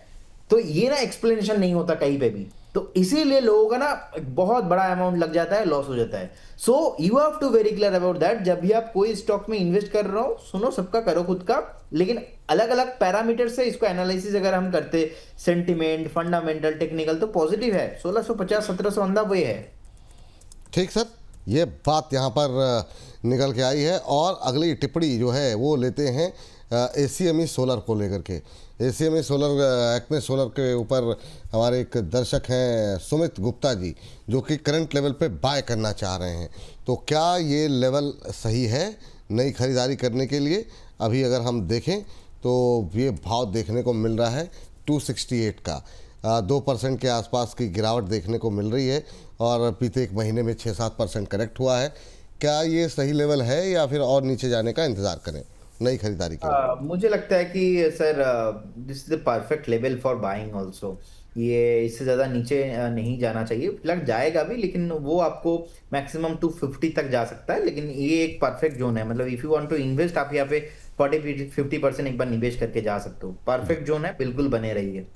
तो ये ना एक्सप्लेनेशन नहीं होता कहीं पे भी, तो इसीलिए लोगों का ना बहुत बड़ा अमाउंट लग जाता है, लॉस हो जाता है। So you have to very clear about that. जब भी आप कोई स्टॉक में इन्वेस्ट कर रहे हो, सुनो सबका करो खुद का, लेकिन अलग अलग पैरामीटर से इसको एनालिसिस अगर हम करते, सेंटिमेंट, फंडामेंटल, टेक्निकल, तो पॉजिटिव है। 1650 1700 अंदा वे है। ठीक सर, ये बात यहाँ पर निकल के आई है। और अगली टिप्पणी जो है वो लेते हैं ACME सोलर को लेकर के। ACME सोलर, एक्मे सोलर के ऊपर हमारे एक दर्शक हैं सुमित गुप्ता जी, जो कि करंट लेवल पे बाय करना चाह रहे हैं। तो क्या ये लेवल सही है नई खरीदारी करने के लिए? अभी अगर हम देखें तो ये भाव देखने को मिल रहा है 268 का, 2% के आसपास की गिरावट देखने को मिल रही है और बीते एक महीने में 6-7% करेक्ट हुआ है। क्या ये सही लेवल है या फिर और नीचे जाने का इंतज़ार करें नई खरीदारी के लिए? मुझे लगता है कि sir this is the perfect level for buying also. ये इससे ज्यादा नीचे नहीं जाना चाहिए, फिलहाल जाएगा भी लेकिन वो आपको मैक्सिमम 250 तक जा सकता है, लेकिन ये एक परफेक्ट जोन है। मतलब if you want to invest, आप यहाँ पे 40-50% एक बार निवेश करके जा सकते हो। परफेक्ट जोन है, बिल्कुल बने रहिए।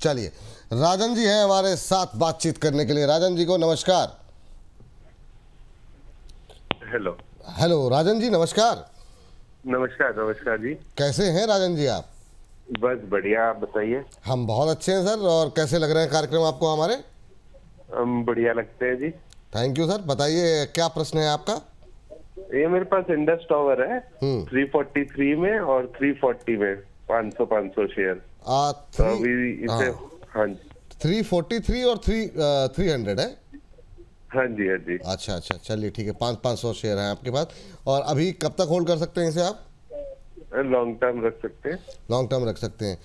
चलिए, राजन जी हैं हमारे साथ बातचीत करने के लिए। राजन जी को नमस्कार। हेलो। हेलो राजन जी, नमस्कार। नमस्कार। नमस्कार जी। कैसे हैं राजन जी आप? बस बढ़िया, आप बताइए। हम बहुत अच्छे हैं सर। और कैसे लग रहे हैं कार्यक्रम आपको हमारे? बढ़िया लगते हैं जी। Thank you sir. बताइए क्या प्रश्न है आपका? ये मेरे पास इंडस टावर है 343 में और 340 में 500 शेयर। तो अभी इसे हाँ जी 343 और 300 है। हाँ जी हाँ जी। अच्छा अच्छा, चलिए ठीक है। 500 शेयर हैं आपके पास। और अभी कब तक होल्ड कर सकते हैं इसे आप? लॉन्ग टर्म रख सकते हैं। लॉन्ग टर्म रख सकते हैं।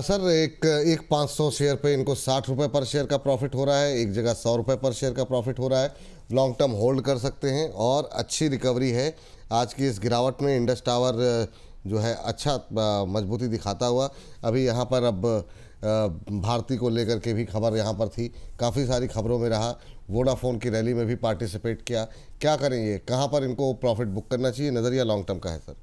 सर एक 500 शेयर पे इनको 60 रुपये पर शेयर का प्रॉफिट हो रहा है, एक जगह 100 रुपये पर शेयर का प्रॉफिट हो रहा है। लॉन्ग टर्म होल्ड कर सकते हैं और अच्छी रिकवरी है आज की इस गिरावट में। इंडस टावर जो है अच्छा मजबूती दिखाता हुआ। अभी यहाँ पर अब भारती को लेकर के भी खबर यहाँ पर थी, काफ़ी सारी खबरों में रहा। वोडाफोन की रैली में भी पार्टिसिपेट किया। क्या करें, ये कहाँ पर इनको प्रॉफिट बुक करना चाहिए? नज़रिया लॉन्ग टर्म का है सर।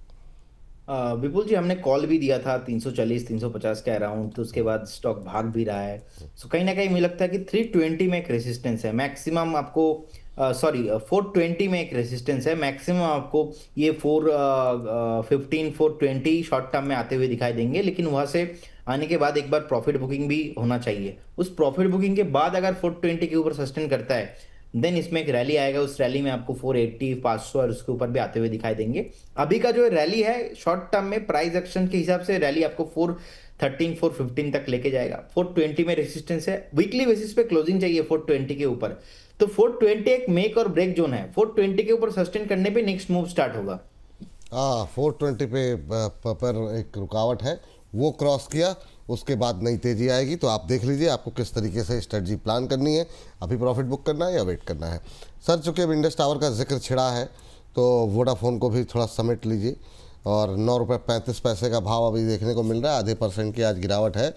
विपुल जी, हमने कॉल भी दिया था 340-350 के अराउंड, तो उसके बाद स्टॉक भाग भी रहा है। सो कहीं ना कहीं मुझे लगता है कि 320 में एक रेसिस्टेंस है मैक्सिमम आपको, 420 में एक रेसिस्टेंस है मैक्सिमम आपको। ये 415 420 शॉर्ट टर्म में आते हुए दिखाई देंगे, लेकिन वहां से आने के बाद एक बार प्रॉफिट बुकिंग भी होना चाहिए। उस प्रॉफिट बुकिंग के बाद अगर 420 के ऊपर सस्टेन करता है, देन इसमें एक रैली आएगा। उस रैली में आपको 480 500 और उसके ऊपर भी आते हुए दिखाई देंगे। अभी का जो रैली है शॉर्ट टर्म में प्राइस एक्शन के हिसाब से रैली आपको 413 415 तक लेके जाएगा। 420 में रेसिस्टेंस है, वीकली बेसिस पे क्लोजिंग चाहिए 420 के ऊपर। तो 420 एक मेक और ब्रेक जोन है। 420 के ऊपर सस्टेन करने पे नेक्स्ट मूव स्टार्ट होगा। 420 पे पर एक रुकावट है, वो क्रॉस किया उसके बाद नई तेज़ी आएगी। तो आप देख लीजिए आपको किस तरीके से स्ट्रेटजी प्लान करनी है, अभी प्रॉफिट बुक करना है या वेट करना है। सर चूँकि अब इंडस टावर का जिक्र छिड़ा है तो वोडाफोन को भी थोड़ा समेट लीजिए। और 9 रुपये 35 पैसे का भाव अभी देखने को मिल रहा है, आधे % की आज गिरावट है।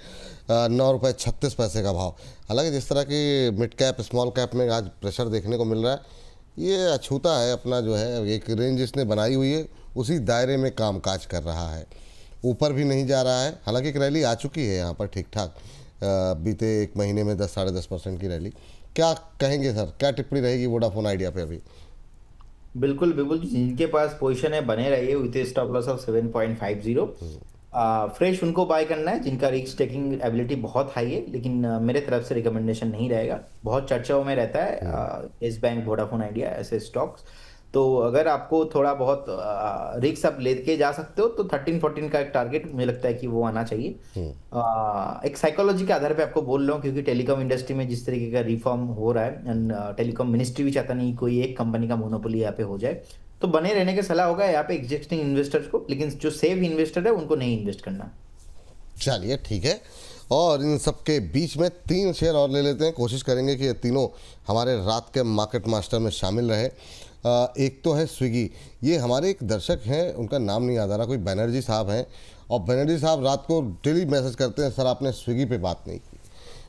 9 रुपये 36 पैसे का भाव। हालांकि जिस तरह की मिड कैप स्मॉल कैप में आज प्रेशर देखने को मिल रहा है, ये अछूता है अपना जो है एक रेंज इसने बनाई हुई है, उसी दायरे में कामकाज कर रहा है, ऊपर भी नहीं जा रहा है। हालांकि एक रैली आ चुकी है यहाँ पर ठीक ठाक, बीते एक महीने में 10-10.5% की रैली। क्या कहेंगे सर, क्या टिप्पणी रहेगी वोडाफोन आइडिया पे अभी? बिल्कुल बिल्कुल, जिनके पास पोजीशन है बने रहिए with stop loss of 7.50। Fresh उनको बाय करना है जिनका रिस्क टेकिंग एबिलिटी बहुत हाई है, लेकिन मेरे तरफ से रिकमेंडेशन नहीं रहेगा। बहुत चर्चाओं में रहता है येस बैंक, वोडाफोन आइडिया, ऐसे स्टॉक्स। तो अगर आपको थोड़ा बहुत रिस्क आप लेके जा सकते हो तो 13-14 का एक टारगेट मुझे लगता है कि वो आना चाहिए। एक साइकोलॉजी के आधार पे आपको बोल रहा हूँ, क्योंकि टेलीकॉम इंडस्ट्री में जिस तरीके का रिफॉर्म हो रहा है एंड टेलीकॉम मिनिस्ट्री भी चाहता नहीं कोई एक कंपनी का मोनोपोली यहाँ पे हो जाए, तो बने रहने की सलाह होगा यहाँ पे एग्जिस्टिंग इन्वेस्टर्स को, लेकिन जो सेफ इन्वेस्टर है उनको नहीं इन्वेस्ट करना। चलिए ठीक है, और इन सब के बीच में 3 शेयर और ले लेते हैं, कोशिश करेंगे कि ये तीनों हमारे रात के मार्केट मास्टर में शामिल रहे। एक तो है स्विगी, ये हमारे एक दर्शक हैं, उनका नाम नहीं याद आ रहा, कोई बनर्जी साहब हैं, और बनर्जी साहब रात को डेली मैसेज करते हैं, सर आपने स्विगी पे बात नहीं की।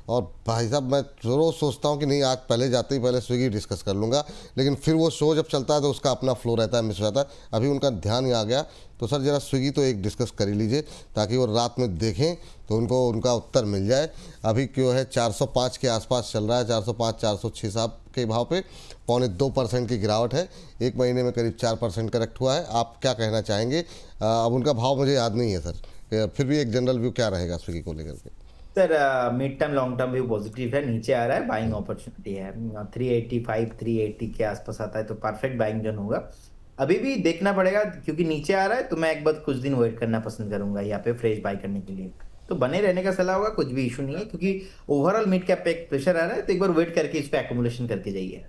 और भाई साहब मैं रोज़ सोचता हूँ कि नहीं आज पहले जाते ही पहले स्विगी डिस्कस कर लूँगा, लेकिन फिर वो शो जब चलता है तो उसका अपना फ्लो रहता है, मिस हो जाता है। अभी उनका ध्यान ही आ गया, तो सर ज़रा स्विगी तो एक डिस्कस कर ही लीजिए ताकि वो रात में देखें तो उनको उनका उत्तर मिल जाए। अभी क्यों है 405 के आसपास चल रहा है, 405 406 साहब के भाव पे 2.25% की गिरावट है, एक महीने में करीब 4% करेक्ट हुआ है। आप क्या कहना चाहेंगे? अब उनका भाव मुझे याद नहीं है सर, फिर भी एक जनरल व्यू क्या रहेगा स्विगी को लेकर के? Sir mid term long term भी पॉजिटिव है, नीचे आ रहा है, बाइंग अपॉर्चुनिटी है। 385 380 के आसपास आता है तो परफेक्ट बाइंग जोन होगा। अभी भी देखना पड़ेगा क्योंकि नीचे आ रहा है, तो मैं एक बार कुछ दिन वेट करना पसंद करूंगा यहाँ पे फ्रेश बाई करने के लिए। तो बने रहने का सलाह होगा, कुछ भी इशू नहीं है, क्योंकि ओवरऑल मिड कैप पे एक प्रेशर आ रहा है, तो एक बार वेट करके इस पे एक्युमुलेशन करके जाइए।